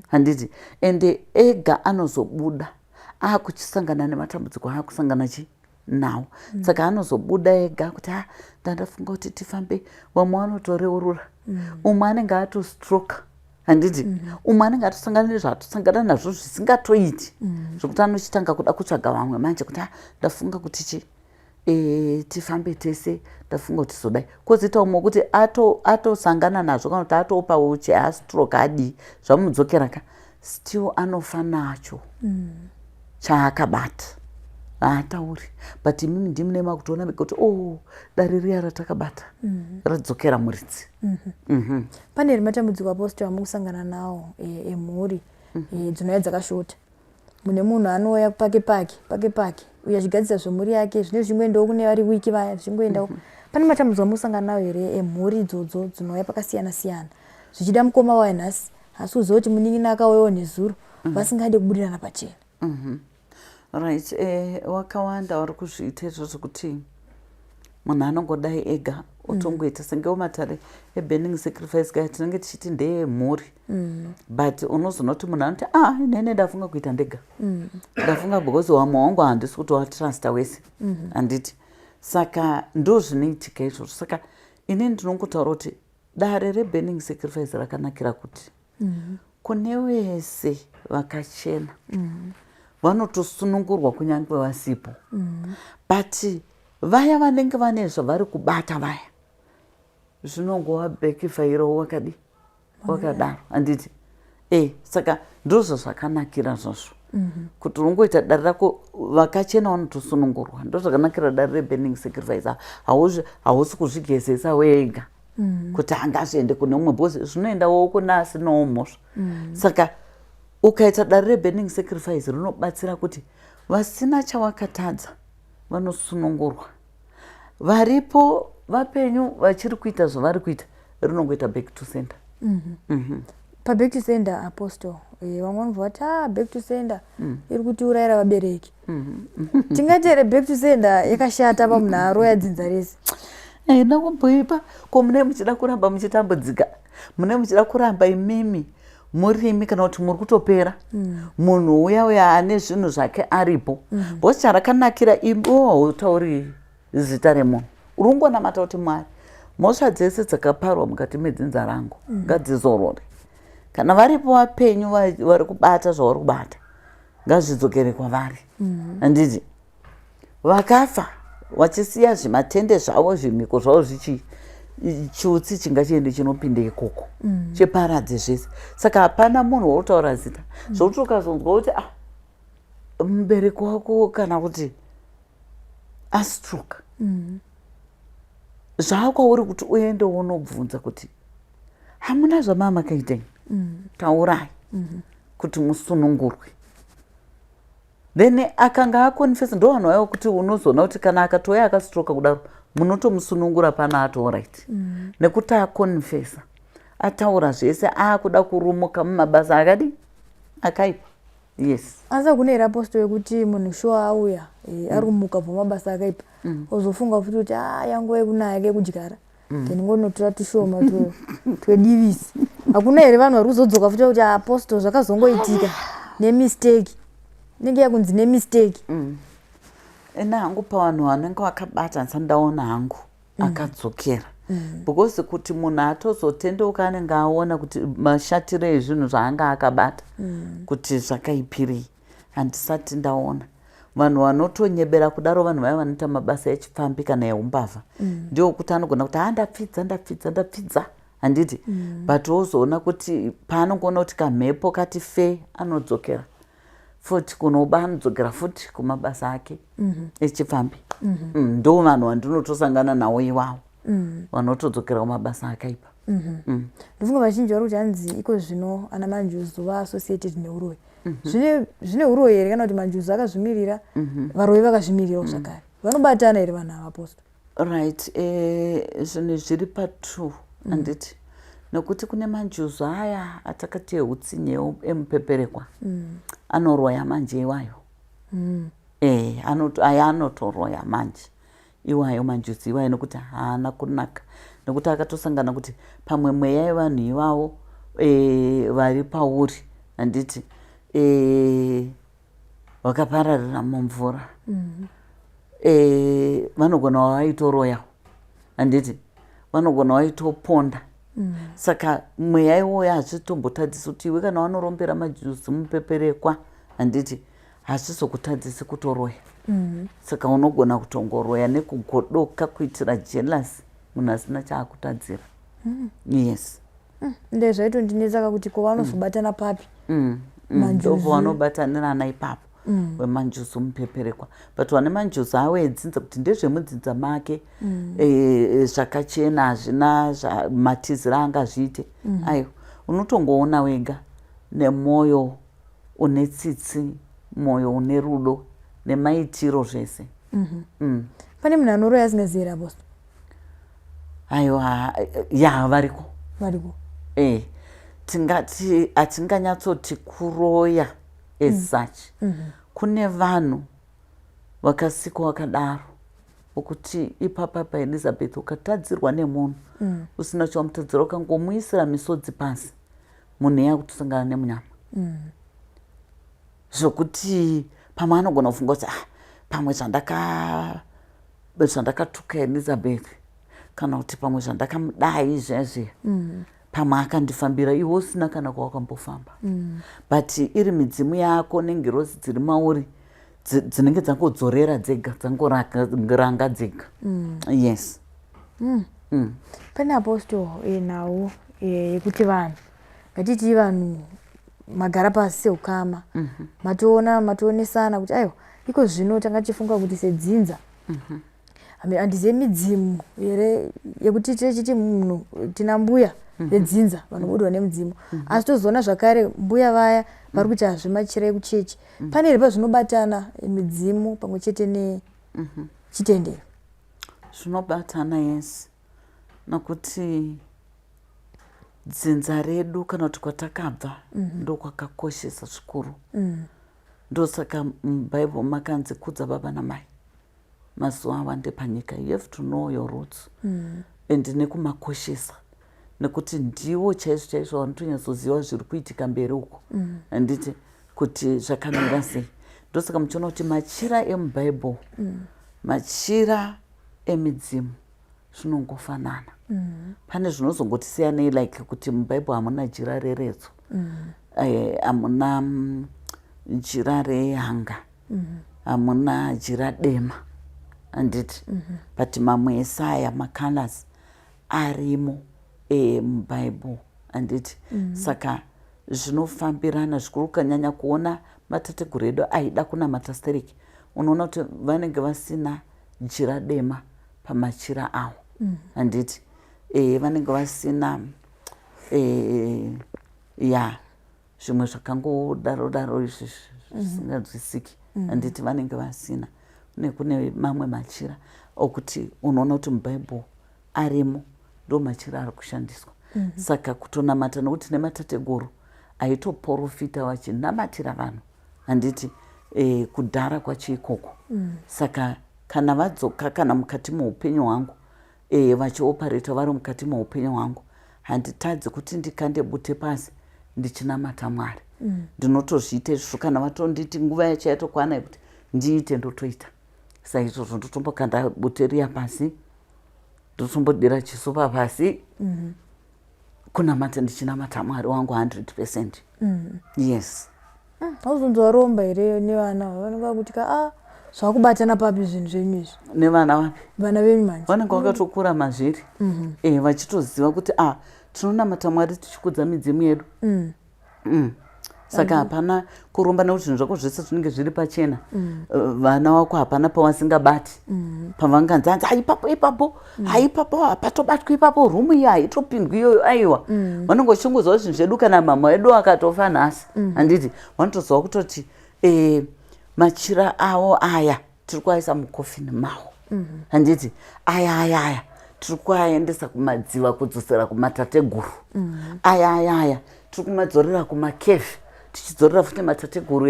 handiti ende ega anozobuda akuchisangana nematambudziko aakusangana nawo saka anozobuda ega kuti ndandafunga kuti tifambe vamwe vanotoreurura umwe anenge atostroke handiti umwe anenge atosangana nezvaatosangana nazvo zvisingatoiti zvokuti anochitanga kuda kutsvaga vamwe manje kuti ndafunga kuti tifambe tese ndafunga kuti zodai kwozoita umwe kuti atosangana nazvo kana kuti atopawo cheastroke adii zvamudzokera still anofa nacho chaakabata haatauri but imimi ndimune makutoona kuti dare riya ratakabata radzokera muridzi. Pane rimwe matambudziko apostle amukusangana nawo emhuri dzinouya dzakashota. Mune munhu anouya pake uye achigadzisa zvemhuri yake zvine zvimboendawo kune vari wiki vaya zvimboendawo. Pane matambudziko amukusangana nawo here emhuri idzodzo dzinouya pakasiyana siyana zvichida mukoma wayo nhasi asi uziva kuti munin'ina akauyawo nezuro vasingade kubudirana pachena. Right, wakawanda vari kuzviita izvozvo kuti munhu anongodai ega utongoita sengewo matare eburning sacrifice kaya tinenge tichiti ndeyemhuri but unozoona kuti munhu anoti inene ndafunga kuita ndega ndafunga because wamwe wangu handisi kuti watrasta wese handiti saka ndo zvinoitika izvozvo saka inini ndinongotaura kuti dare reburning sacrifice rakanakira kuti kune wese vakachena vanotosunungurwa kunyange vasipo but vaya vanenge vane zvavari kubata vaya zvinongova bhekifayirawo wakadaro handiti saka ndozvo zvakanakira zvozvo kuti unongoita dare rako vakachena vanotosunungurwa ndozvakanakira dare reburning sacrifice hausi kuzvigezesa wega kuti angazviende kune umwe bhosi zvinoendawo kuna asinawo mhosva saka ukaita dare reburning sacrifice rinobatsira kuti vasina chawakatadza vanosunungurwa varipo vapenyu vachiri kuita zvavari kuita rinongoita back to center. Back to center apostle vamwe vanobva vati back to center iri kutiurayira vabereki tingati here back to center yakashata pamunhu aroya dzinza rese nakumboipa ko mune muchida kuramba muchitambudzika mune muchida kuramba imimi murimi kana kuti muri kutopera munhu uya ane zvinhu zvake aripo bosi charakanakira utauri zita remunhu uri kungonamata kuti Mwari mhosva dzese dzakaparwa mukati medzinza rangu ngadzizorore kana varipo vapenyu vari kubata zvavari kubata ngazvidzokere kwavari handiti vakafa vachisiya zvimatende zvavo zvimiko zvavo zvichi chiutsi chingachiende chinopinde ikoko cheparadze zvese saka hapana munhu wautaura zita zvokuti ukazonzwa kuti mubereki wako kana kuti astroke zvakwauri kuti uende unobvunza kuti hamuna zvamama kaitei taurai kuti musunungurwe then akanga akonfesa ndo vanhu vaivo kuti unozoona kuti kana akatouya akastroka kudaro munotomusunungura pana ato right nekuti akonfesa ataura zvese akuda kurumuka mumabasa akadi akaipa yes asa kune here apostle yekuti munhu shuwa auya ari kumuka pamabasa akaipa ozofunga futi kuti yangu yekunaya kekudyara then ngonotora tushoma twedivisi hakuna here vanhu vari kuzodzoka futi kuti apostle zvakazongoitika nemistake inenge yakunzi nemistake ena hangu pavanhu vanenge vakabata nsandaona hangu akadzokera because kuti munhu atozotendeuka anenge aona kuti mashatiro ezvinhu zvaanga akabata kuti zvakaipirei handisati ndaona vanhu vanotonyebera kudaro vanhu vaya vanoita mabasa echipfambi kana eumbavha ndio kuti anogona kuti ndapfidza handiti but wozoona kuti paanongoona kuti kamhepo kati fe anodzokera futi kunoba anodzokera futi kumabasa ake echipfambi ndo vanhu vandinotosangana nawo iwawo vanotodzokera kumabasa akaipa ndofunga vazhinji vari kuti hanzi iko zvino ana manjuzu vaassociated neuroi zvine uroi here kana kuti manjuzu akazvimirira varoi vakazvimirirawo zvakare vanobatana here vanhu ava apostle right zvinhu zviri pa2 handiti nekuti kune manjuzu aya atakati eutsinye emupeperekwa anoroya manje iwayo aya anotoroya manje iwayo manjusi iwayo nekuti haana kunaka, nekuti akatosangana kuti pamwe mweya yevanhu ivavo vari pauri handiti vakapararira mumvura vanogona vaitoroya handiti vanogona vaitoponda. Saka mweya iwoyo hazvitombotadzisi kuti iwe kana vanorombera majusi mupeperekwa handiti hazvizokutadzisi kutoroya. Saka unogona kutongoroya nekugodoka kuitira jealous munhu asina chaakutadzira. Yes. Ndezvaitondinetsaka kuti ko vanozobatana papi ndopo vanobatanirana ipapo wemanjusi mupeperekwa, but vane manjusi avo edzinza kuti ndezvemudzinza make zvakachena hazvina matizira angazviite ayo unotongoona wega nemwoyo une tsitsi, mwoyo une rudo nemaitiro zvese. Pane munhu anoroya asingaziyera bosi? Aiwa, ya variko tingati hatinganyatsoti kuroya as such. Kune vanhu vakasikwa vakadaro wokuti ipapa paElizabeth ukatadzirwa nemunhu usina chawamutadzira ukangomuisira misodzi pasi munhu yakutosangana nemunyama zvokuti pamwe anogona kufunga kuti pamwe zvandakatuka Elizabeth kana kuti pamwe zvandakamudai izvezvi pamwe akandifambira iwe usina kana kwawakambofamba. But iri midzimu yako nengirozi dziri mauri dzinenge dzangodzorera dzega dzangoranga dzega. Yes. Pane apostle nhau yekuti vanhu ngatiti vanhu magara pasi seukama mationesana kuti aiwa iko zvino tanga tichifunga kuti sedzinza handizive midzimu here yekuti tichiti munhu tina mbuya vedzinza vanobudwa nemudzimu asi tozoona zvakare mbuya vaya vari kuita zvemachira ekuchechi pane here pazvinobatana midzimu pamwe chete nechitendero? Zvinobatana, yes, nokuti dzinza redu kana kuti kwatakabva ndokwakakoshesa zvikuru. Ndosaka mubhaibheri makanzi kudza baba namai mazuva awande panyika. You have to know your roots and nekumakoshesa nekuti ndiwo chaizvo chaizvo vanotonyatsoziva zviri kuitika mberi uko handiti kuti zvakamira sei. Ndosaka muchiona kuti machira emubhaibheri machira emidzimu zvinongofanana. Pane zvinozongotisiyanei like kuti mubhaibheri hamuna jira reredzo, hamuna jira rehanga, hamuna jira dema handiti but mamwe esaya macolors arimo mubhaibheri handiti. Saka zvinofambirana zvikuru. Ukanyanya kuona matateguru edu aida kunamata stereki unoona kuti vanenge vasina jira dema pamachira avo handiti vanenge vasina zvimwe zvakangodaro daro izvi zvisinganzwisiki handiti vanenge vasina. Kune mamwe machira okuti unoona kuti mubhaibheri arimo ndo machira ari kushandiswa. Saka kutonamata nokuti nematateguru aitoprofita vachinamatira vanhu handiti kudhara kwacho ikoko. Saka kana vadzoka kana mukati meupenyu hwangu vachiopareta vari mukati meupenyu hwangu handitadzi kuti ndikande bute pasi ndichinamata Mwari. Ndinotozviita izvozvo kana vatonditi nguva yacho yatokwana yekuti ndiite ndotoita. Saizvozvo ndotombokanda bute riya pasi, ndotombodira chisupa pasi kunamata ndichinamata Mwari wangu 100%. Yes. Hauzonzwaromba here nevana vanonga kuti zvakubatana papi zvinhu zvenyu izvi? Nevana vapi? Vana venyu manje vanenge vakatokura mazviri vachitoziva kuti tinonamata Mwari tichikudza midzimu yedu. Saka hapana kuromba nekuti zvinhu zvako zvese zvinenge zviri pachena. Vana vako hapana pavasingabati pavanganzi ipapo haipapo hapatobatwi ipapo rumu iyi haitopindwi iyoyo aiwa. Vanenge vachingozva zvinhu zvedu kana mama edu akatofa nhasi handiti vanotoziva kutoti machira avo aya tiri kuaisa mukofini mavo handiti aya tiri kuaendesa kumadziva kudzosera kumatateguru aya tiri kumadzorera kumakefi tichidzorera futi matateguru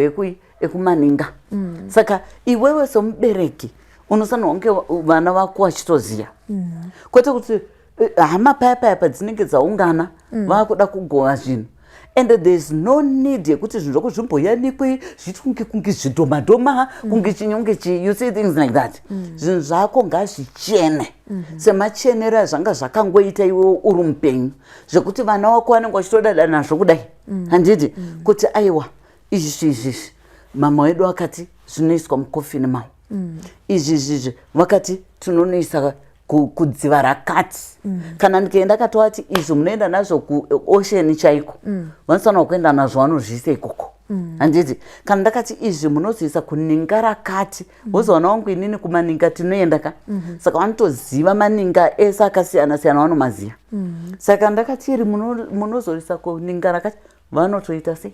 ekumaninga. Saka iwewe somubereki unosanirwa kunge vana vako vachitoziva kwete kuti hama payapayapa dzinenge dzaungana vakuda kugova zvinhu and thereis no need yekuti zvinhu zvako zvimboyanikwe zvitunge kunge zvidhomadhoma kunge chinyonge you see things like that zvinhu zvako ngazvichene semachenero azvanga zvakangoita iwe uri mupenyu zvekuti vana wako vanenge vachitodada nazvo kudai handiti kuti aiwa izvi mama wedu akati zvinoiswa mukofini mavo izvi vakati tinonoisa kudziva rakati kana ndikaenda katovati izvi munoenda nazvo kuosheni chaiko vanofanirwa kuenda nazvo vanozviisa ikoko handiti kana ndakati izvi munozoisa kuninga rakati wozowana wangu inini kumaninga tinoenda ka saka vanotoziva maninga ese akasiyana siyana vanomaziva saka ndakati iri munozoisa kuninga rakati vanotoita sei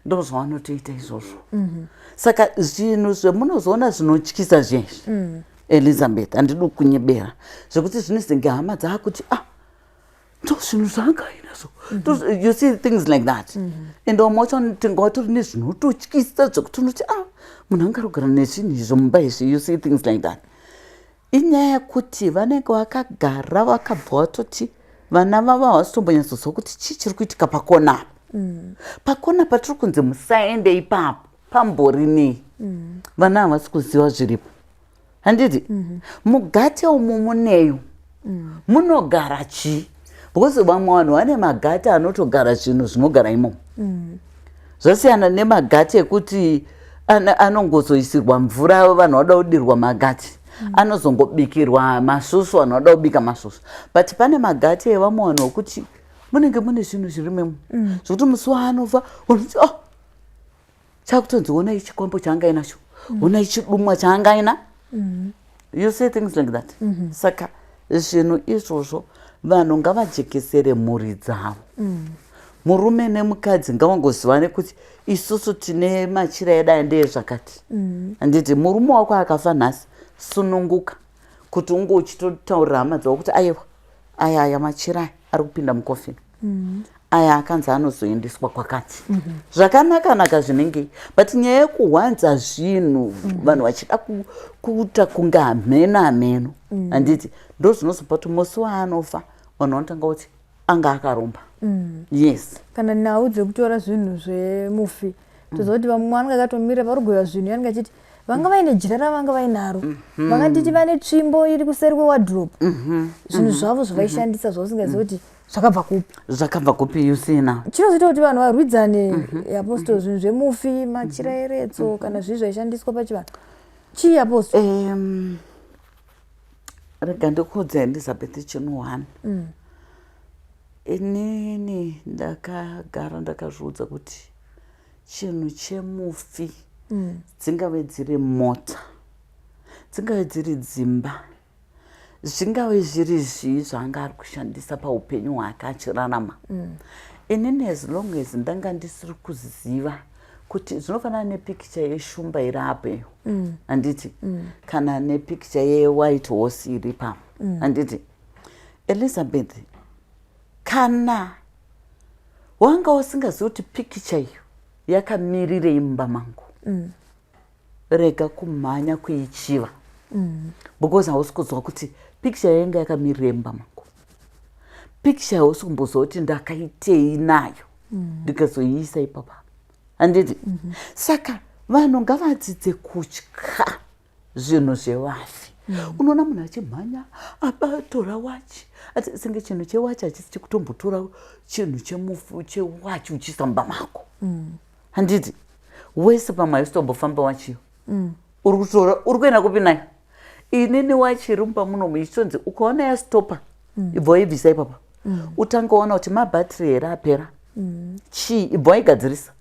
ndozvavanotoita izvozvo saka zvinhu zvemunozoona zvinotyisa zvezvi Elizabeth handidi kunyebera zvekuti zvinozenge hama dzakuti ndo zvinhu zvaangainazvo you see things like that and tingawatori nezvinototyisa zvekuti unoti munhu angarogara nezvinhu izvo mumba izvi you see things like that inyaya yekuti vanenge vakagara vakabva vatoti vana vavo havasitombonyatsozwa kuti chii chiri kuitika pakona apa pakona patiri kunzi musaende ipapo pamborinei vana havasi kuziva zviripo handiti mugate umu muneyo munogara chii because vamwe vanhu vane magate anotogara zvinhu zvinogara imomo zvasiyana nemagate ekuti anongozoisirwa mvura vanhu vada kudirwa magate anozongobikirwa masusu vanhu vada kubika masusu but pane magate evamwe vanhu okuti munenge mune zvinhu zviri memo zvokuti musi waanofa unoti chakutonzi onai chikwambo chaangainacho onai chidumwa chaangaina you say things like that saka zvinhu izvozvo vanhu ngavajekesere mhuri dzavo murume nemukadzi ngavangozivane kuti isusu tine machira edu ndezvakati handiti murume wako akafa nhasi sununguka kuti unge uchitotaurira hama dzavo kuti aya machira ari kupinda mukofini aya akanzi anozoendeswa kwakati zvakanaka zvinenge but nyaya yekuhwanza zvinhu vanhu vachida kuita kunge hameno handiti ndo zvinozopa kuti musi waanofa vanhu vanotanga kuti anga akaromba yes kana nhau dzekutora zvinhu zvemufi toziva kuti vamwe vanenge akatomira varugoyiwa zvinhu yanenge achiti vanga vaine jira ravanga vainaro vakanditi vane tsvimbo iri kuseri kwewadhiropu zvinhu zvavo zvavaishandisa zvavasingaziva kuti zvakabva kupi usina chinozoita kuti vanhu varwidzane apostol zvinhu zvemufi machira eretso kana zvii zvaishandiswa pachivanhu chii apostol rega ndikuudza Elizabeth chinhu 1 inini ndakagara ndakazviudza kuti chinhu chemufi dzingave dziri mota dzingave dziri dzimba zvingave zviri zvii zvaanga ari kushandisa paupenyu hwake achirarama inini as long as ndanga ndisiri kuziva kuti zvinofanana nepikicha yeshumba iri apo iyo handiti kana nepikicha yewhite horse iri pamo handiti Elizabeth kana wanga usingazivi kuti pikicha iyo yakamirirei mumba mangu rega kumhanya kuichiva because hausi kuziva kuti pikicha yanga yakamirirei mumba mangu pikicha hausi kumbozva kuti ndakaitei nayo ndikazoiisa ipapa handiti saka vanhu ngavadzidze kutya zvinhu zvevafi unoona munhu achimhanya abatora wachi senge chinhu chewachi hachisi chekutombotora chinhu chemufu chewachi uchiisa mumba mako handiti wese pamwe haisitombofamba wachiyo uri kutora uri kuenda kupi nayo inini wachi iri mumba munomu ichitonzi ukaona yastopa ibva waibvisa ipapa utanga waona kuti mabhatiri here apera chii ibva waigadzirisa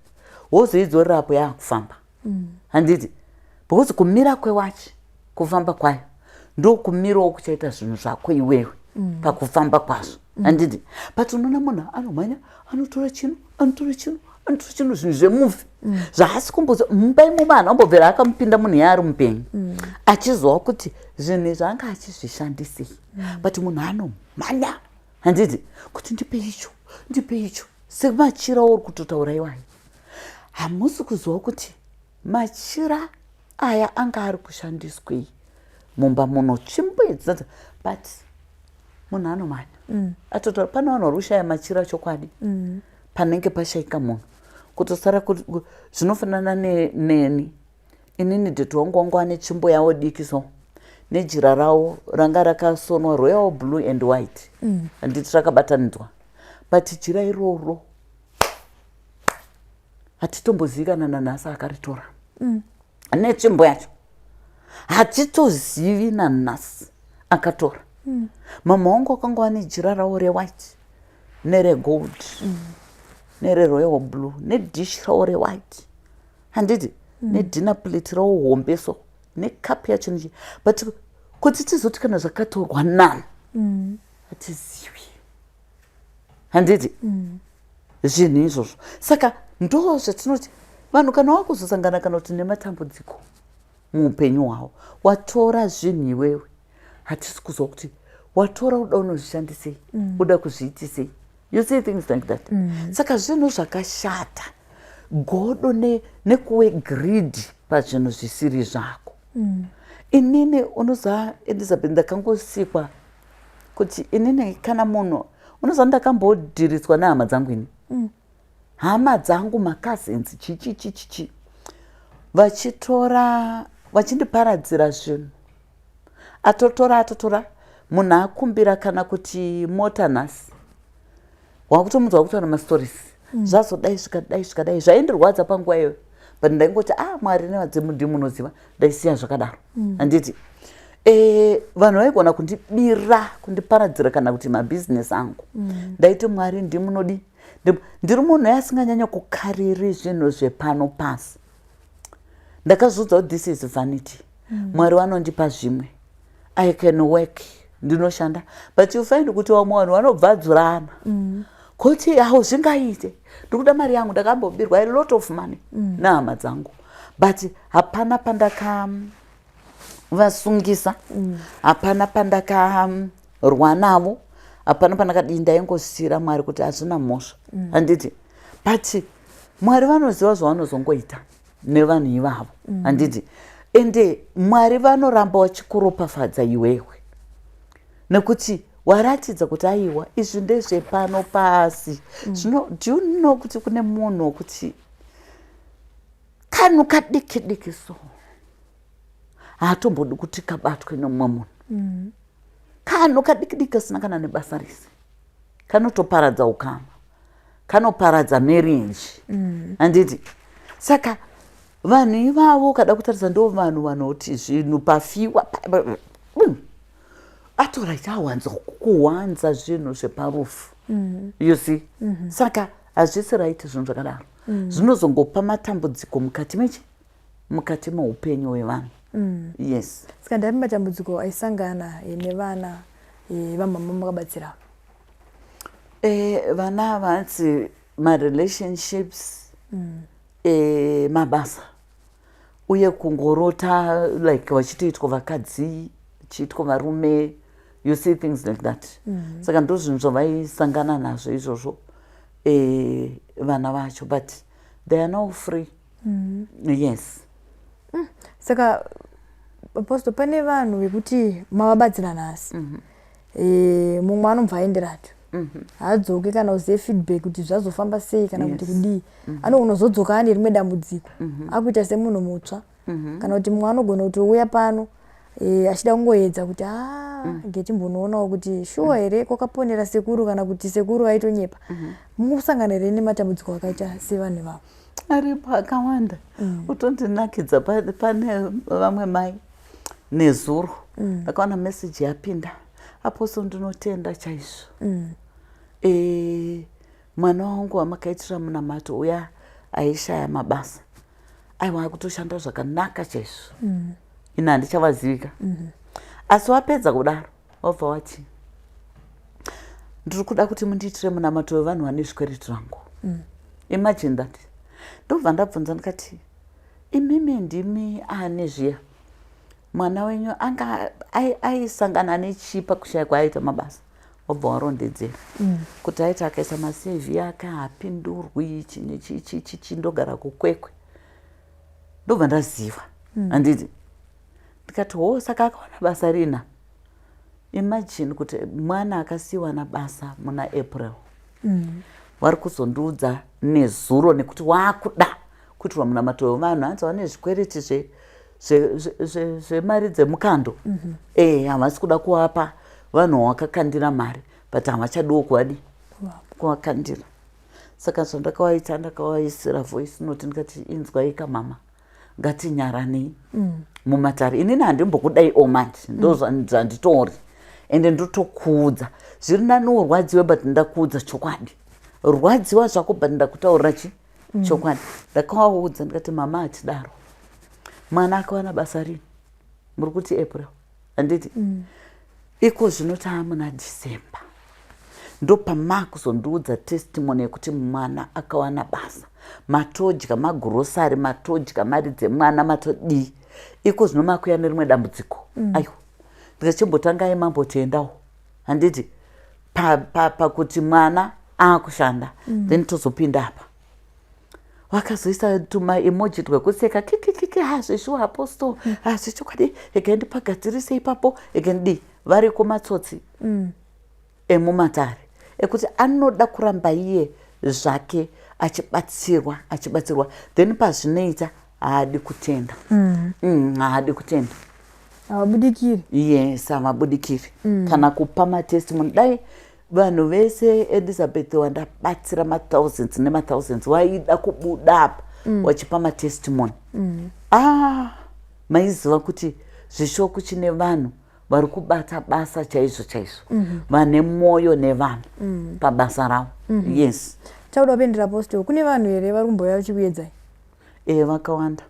wozoidzorerapo yaakufamba handiti because kumira kwewachi kufamba kwayo ndokumirawo kuchaita zvinhu zvako iwewe pakufamba kwazvo handiti but unoona munhu anomhanya anotora chinhu zvinhu zvemufi zvaasi kumboza mumba imomo hanhu ambobvera akamupinda munhu yaari mupenyu achizova kuti zvinhu zvaanga achizvishandisei but munhu anomhanya handiti kuti ndipe icho semachira uri kutotaura iwayo hamusi kuziva kuti machira aya anga ari kushandiswei mumba muno tsvimbo idzi but munhu anomhanya atotaura pane vanhu vari kushaya machira chokwadi panenge pashayika munhu kutosara zvinofanana neni inini dheti wangu wangu ane tsvimbo yavo diki so nejira ravo ranga rakasonwa royal blue and white handiti rakabatanidzwa but jira iroro hatitombozivikana nanhasi akaritora netsvimbo yacho hatitozivi nanhasi akatora mama wangu akanga wane jira ravo rewhite neregold nereroyal blue nedish ravo rewhite handiti nedina plate ravo hombe so nekapu yacho nechi but kuti tizoti kana zvakatorwa nani hatizivi handiti zvinhu izvozvo saka ndo zvatinoti vanhu kana wakuzosangana kana kuti nematambudziko muupenyu hwavo watora zvinhu iwewe hatisi kuzwa kuti watora uda unozvishandisei uda kuzviitisei you see things like that saka zvinhu zvakashata godo nekuwe greed pazvinhu zvisiri zvako inini unoziva Elizabeth ndakangosikwa kuti inini kana munhu unoziva ndakambodhiriswa nehama dzangu ini hama dzangu macousins chichichichichi vachitora vachindiparadzira zvinhu atotora munhu akumbira kana kuti mota nhasi wakutomudzwa kutaura mastories zvazodai zvikadai zvaindirwadza panguva iyoyo but ndaingoti mwari nevadzimundimunoziva ndaisiya zvakadaro handiti vanhu vaigona kundibira kundiparadzira kana kuti mabhizinesi angu ndaiti mwari ndimunodi ndiri munhu asinganyanya kukariri zvinhu zvepano pasi ndakazudza kuti this is vanity mwari vanondipa zvimwe I can work ndinoshanda but you find kuti vamwe vanhu vanobvadzurana kuti zvingaite ndikuda mari yangu ndakambobirwa a lot of money nehama dzangu but hapana pandakavasungisa hapana pandakarwa navo hapana pandakadii ndaingosiyira mwari kuti hazvina mhosva handiti but mwari vanoziva zvavanozongoita nevanhu ivavo handiti ende mwari vanoramba vachikuropafadza iwewe nekuti waratidza kuti aiwa izvi ndezvepano pasi do you know kuti kune munhu kuti kanhu kadiki diki so haatombodi kuti kabatwe nemumwe munhu kanhu kadiki diki asina kana nebasa rese kanotoparadza ukama kanoparadza marriage handiti saka vanhu ivavo kada kutarisa ndo vanhu vanoti zvinhu pafiwa atoright awanza kuwanza zvinhu zveparufu you see saka hazvisi right zvinhu zvakadaro zvinozongopa matambudziko mukati meupenyu hwevanhu yes saka ndapi matambudziko aisangana nevana vamama makabatsira vana vanzi marelationships mabasa uye kungorota like vachitoitwa vakadzi chiitwa varume you see things like that saka ndo zvinhu zvavaisangana nazvo izvozvo vana vacho but they are now free yes saka aposto pane vanhu vekuti mavabatsira nhasi mumwe anobva aenderato haadzoke kana uzive feedback kuti zvazofamba sei kana kuti kudii anogona kuzodzoka ane rimwe dambudziko akuita semunhu mutsva kana kuti mumwe anogona kutouya pano achida kungoedza kuti ngechimbonoonawo kuti shuwa here kwakaponera sekuru kana kuti sekuru aitonyepa mukusangana here nematambudziko akaita sevanhu ivavo aripo akawanda utondinakidza pane vamwe mai nezuro ndakaona meseji yapinda aposo ndinotenda chaizvo mwana wangu wamakaitira munamato uya aishaya mabasa aiwa kutoshanda zvakanaka chaizvo ina handichavazivika asi wapedza kudaro wabva wati ndiri kuda kuti mundiitire munamato wevanhu vane zvikwereti rangu imagine that ndobva ndabvunza ndikati imimi ndimi ane zviya mwana wenyu anga aisangana nechipa kushaya kwaaita mabasa wabva warondedzera kuti aita akaisa maCV ake hapindurwi chichi ndogara kukwekwe ndobva ndaziva handiti ndikati saka akawana basa rina. Imagine kuti mwana akasiyiwa nabasa muna April vari kuzondiudza nezuro nekuti waakuda kuitirwa munamato wevanhu hanzi vane zvikwereti zvemari dzemukando. Havasi kuda kuvapa vanhu vakakandira mari but havachadiwo kuvakandira. Saka zvandakawaita ndakavaisira voice note ndikati inzwai kamama ngatinyaranei mumatare. Inini handimbokudai manje ndozvanditori ende ndotokuudza zviri nani urwadziwe but ndakuudza chokwadi. Rwadziwa zvako but ndakutaurira chokwadi. Ndakavaudza ndikati mama achidaro mwana akawana basa rini muri kuti April handiti iko zvino taamuna December ndopamaakusondiudza testimony yekuti mwana akawana basa, matodya magurosari, matodya mari dzemwana, matodii. Iko zvino makuya nerimwe dambudziko. Ayo ndikachimbotangai mambotendawo handiti pakuti mwana akushanda then tozopinda apa. Wakazoisa tuma emoji twekuseka kikikiki hazvishuwa apostle hazvichokwadi ekandipagadzirise ipapo ekandi vari kumatsotsi emumatare ekuti anoda kuramba iye zvake achibatsirwa then pazvinoita haadi kutenda. Haadi kutenda. Havabudikiri. Yes, havabudikiri. Kana kupa matestimony dai vanhu vese Elizabeth wandabatsira ma-thousands nema-thousands waida kubuda apa wachipa matestimony. Maiziva kuti zvishoko chine vanhu vari kubata basa chaizvo vane mwoyo nevanhu pabasa ravo. Yes. Chauda kupindira apostle, kune vanhu here vari kumboya vachikuedzai? Vakawanda.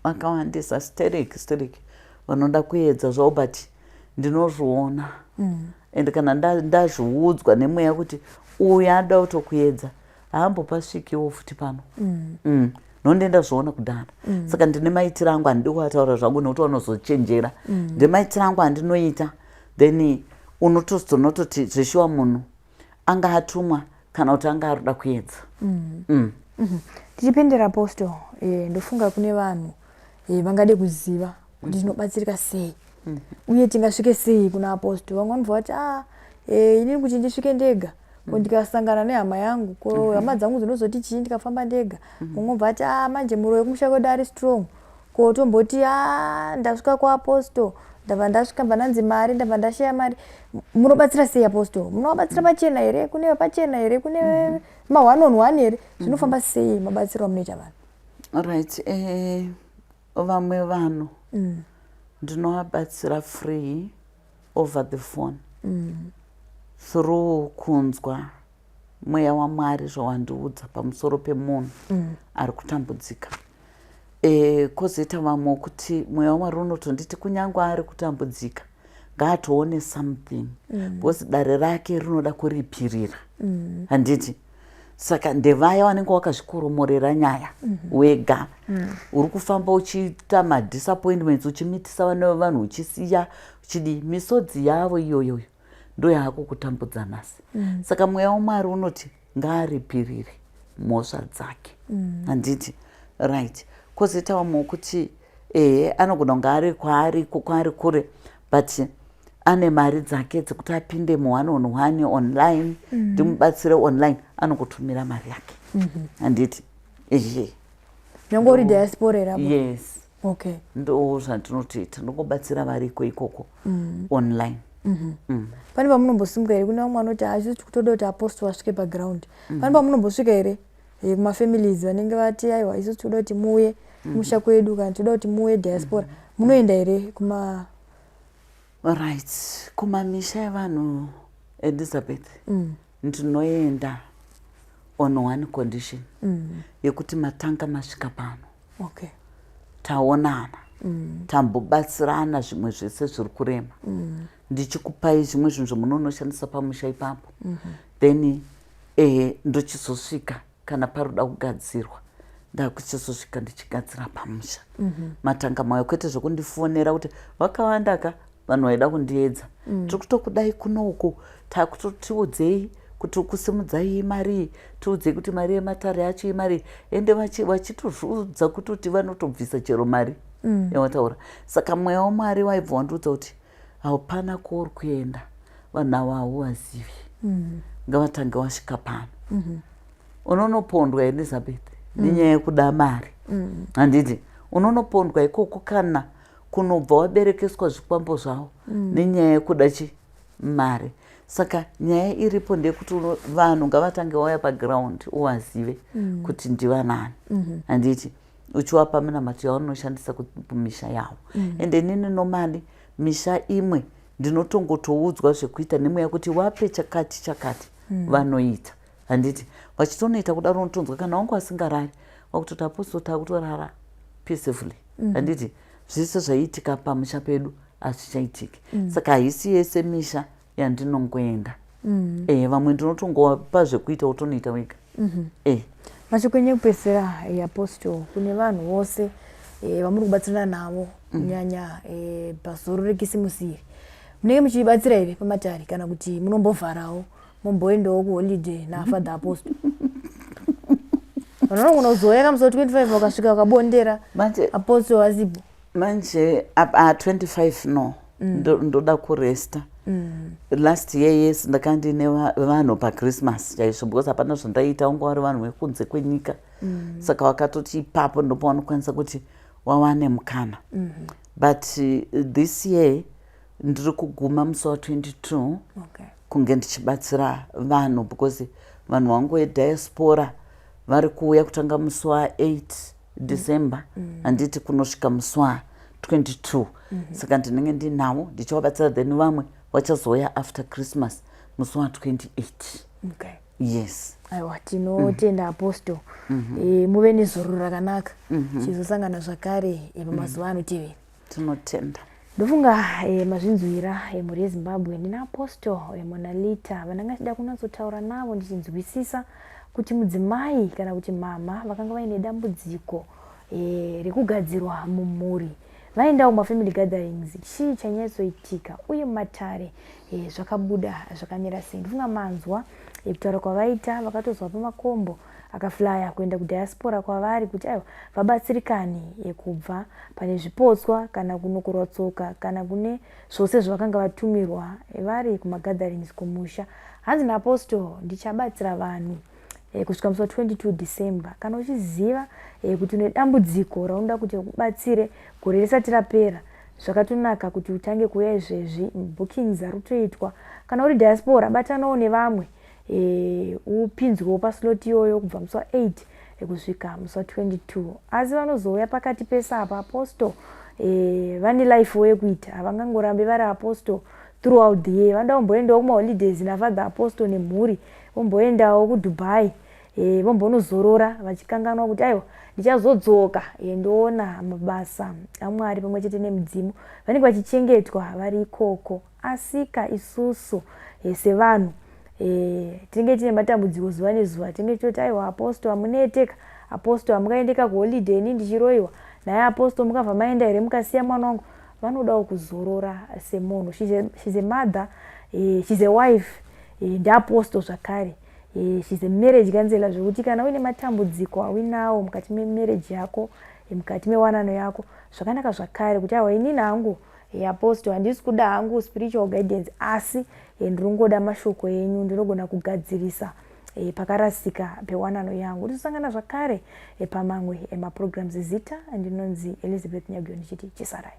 Vakawandisa stereki vanoda kuedza zvavo but ndinozviona. Ende kana ndazviudzwa nemweya kuti uyu anoda kutokuedza haambopasvikiwo futi pano. Nonde zviona kudhara. Saka ndine maitiro angu handidi kuvataura zvangu nekuti vanozochenjera. Ndine maitiro angu handinoita then unotozonototi zvishuwa munhu anga atumwa kana kuti anga aroda kuedza. Tichipindira apostle, ndofunga kune vanhu vangade kuziva kuti tinobatsirika sei uye tingasvike sei kuna apostle. Vamwe vanobva vati inini kuti ndisvike ndega ko ndikasangana nehama yangu ko hama dzangu dzinozoti chii ndikafamba ndega. Mumwe obva ati manje muro wekumusha kwedu ari strong ko tomboti ndasvika kuapostle ndabva ndasvika mbananzi mari ndabva ndashaya mari. Munobatsira sei apostle? Munobatsira pachena here? Kune pachena here? Kune ma-one on one here? Zvinofamba sei mabatsiro amunoita vanhu? Alright, vamwe vanhu ndinovabatsira free over the phone through kunzwa mweya waMwari zvawandiudza pamusoro pemunhu ari kutambudzika. Kozoita vamwe kuti mweya waMwari unotonditi kunyange ari kutambudzika ngaatoone something because dare rake rinoda kuripirira handiti. Saka ndevaya vanenge wakazvikoromorera nyaya wega uri kufamba uchiita madisappointments uchimitisa vanhu uchisiya uchidi misodzi yavo iyoyo ndo yako kutambudza nhasi. Saka mweya waMwari unoti ngaaripirire mhosva dzake handiti. Right. Kozoita vamwe kuti anogona kunge ari kwaari kure but ane mari dzake dzekuti apinde mu-one on one online ndimubatsire online anokutumira mari yake handiti. Nyangori diaspora rabo. Yes. Okay. Ndo zvandinotoita ndingobatsira vari ikoko online. Pane pamunombosumuka here? Kune vamwe vanoti hazvisi kutoda kuti apostle asvike paground. Pane pamunombosvika here kumafamilies vanenge vati aiwa isusu toda kuti muuye kumusha kwedu kana toda kuti muuye diaspora, munoenda here kuma? Right, kumamisha evanhu Elizabeth ndinoenda on one condition yekuti matanga masvika pano. Okay. Taonana tambobatsirana zvimwe zvese zviri kurema ndichikupai zvimwe zvinhu zvomunonoshandisa pamusha ipapo then ndochizosvika kana paroda kugadzirwa ndakuchizosvika ndichigadzira pamusha matanga mayo kwete zvokundifonera kuti wakawandaka vanhu vaida kundiedza tiri kutokudai kunoko takutotiudzei kuti kusimudzai mari tiudzei kuti mari yematare yacho imari ende vachitozviudza kutoti vanotobvisa chero mari yawataura. Saka mweya waMwari waibva wandudza kuti hapana kwauri kuenda vanhu ava hauvazivi, ngavatange wasvika pano. Unonopondwa Elizabeth nenyaya yekuda mari, handiti? Unonopondwa ikoko kana kunobva waberekeswa zvikwambo zvavo nenyaya yekuda mari. Saka nyaya iripo ndeyekuti vanhu ngavatange wauya paground uvazive kuti ndiva nani, handiti? Uchiwapa minamato yaunoshandisa kumisha yavo. Ende nini nomali misha imwe ndinotongotoudzwa zvekuita nemweya kuti wape chakati vanoita, handiti? Vachitonoita kudaro unotonzwa kana wangu asingarari wakutoti Apostle takutorara peacefully, handiti? Zvese zvaiitika pamusha pedu hazvichaitiki. Saka haisi yese misha yandinongoenda. Vamwe ndinotongowapa zvekuita utonoita wega. Mashoko ekupedzisira Apostle kune vanhu vose vamuri kubatsirana navo kunyanya pazoro rekisimusi iri, munenge muchibatsira here pamatare kana kuti munombovharawo momboendawo kuholiday naFather Apostle? Vanogona kuzoya kamusi 25 wakasvika wakabondera Apostle wasipo manje 25 no ndoda kuresta. Last year yes ndakandine vanhu paChristmas chaizvo because hapana zvandaita, wanga vari vanhu vekunze kwenyika. Saka wakatoti ipapo ndopa vanokwanisa kuti wawane mukana. But this year ndiri kuguma musi wa22 kunge ndichibatsira vanhu because vanhu vangu vediaspora vari kuuya kutanga musi wa8 December handiti kunosvika musi wa22. Saka ndinenge ndinavo ndichivabatsira, then vamwe vachazoya after Christmas musi wa28. Yes. Aiwa, tinotenda Apostle. Muve nezoro rakanaka. Chizosangana zvakare pamazuva anotevera. Tinotenda. Ndofunga mazvinzwira mhuri yeZimbabwe ndina Apostle Monalita vandanga ndida kunatsotaura navo ndichinzwisisa kuti mudzimai kana kuti mama vakanga vaine dambudziko rekugadzirwa mumhuri vaendawo mafamily gatherings, chii chanyatsoitika uye matare zvakabuda zvakamira sei. Ndofunga manzwa kutaura kwavaita, vakatozwa pamakombo akaflya kuenda kudiaspora kwavari kuti aiwa vabatsirikani kubva pane zvipotswa kana kunokorwa tsoka kana kune zvose zvavakanga vatumirwa vari kumagatherings kumusha. Hanzi naApostle ndichabatsira vanhu kusvika musi wa22 December. Kana uchiziva kuti une dambudziko raunoda kuti ubatsire gore risati rapera, zvakatonaka kuti utange kuuya izvezvi. Bookings ari kutoitwa. Kana uri diaspora batanawo nevamwe upinzwewo paslot iyoyo kubva musi wa8 kusvika musi wa22. Asi vanozouya pakati pesapa Apostle vane life yekuita, havangangorambe vari Apostle throughout the year. Vanoda kumboendawo kumaholidays naFather Apostle nemhuri, vomboendawo kuDubai, vombonozorora vachikanganwa kuti aiwa ndichazodzoka ndoona mabasa aMwari pamwe chete nemudzimu. Vanenge vachichengetwa vari ikoko. Asika isusu sevanhu tinenge tine matambudziko zuva nezuva, tinenge toti aiwa Apostle hamuneteka, Apostle hamungaendeka kuholiday ini ndichiroyiwa, naye Apostle mukabva maenda here mukasiya mwana wangu. Vanodawo kuzorora semunhu. She's a mother, she's a wife, ndiApostle zvakare. She's a marriage counselor, zvekuti kana uine matambudziko awinawo mukati memarriage yako, mukati mewanano yako, zvakanaka zvakare kuti aiwa inini hangu Apostle handisi kuda hangu spiritual guidance, asi ndirongoda mashoko enyu, ndinogona kugadzirisa pakarasika pewanano yangu. Tisangana zvakare pamamwe maprograms. Zita ndinonzi Elizabeth Nyagiyo ndichiti chisarai.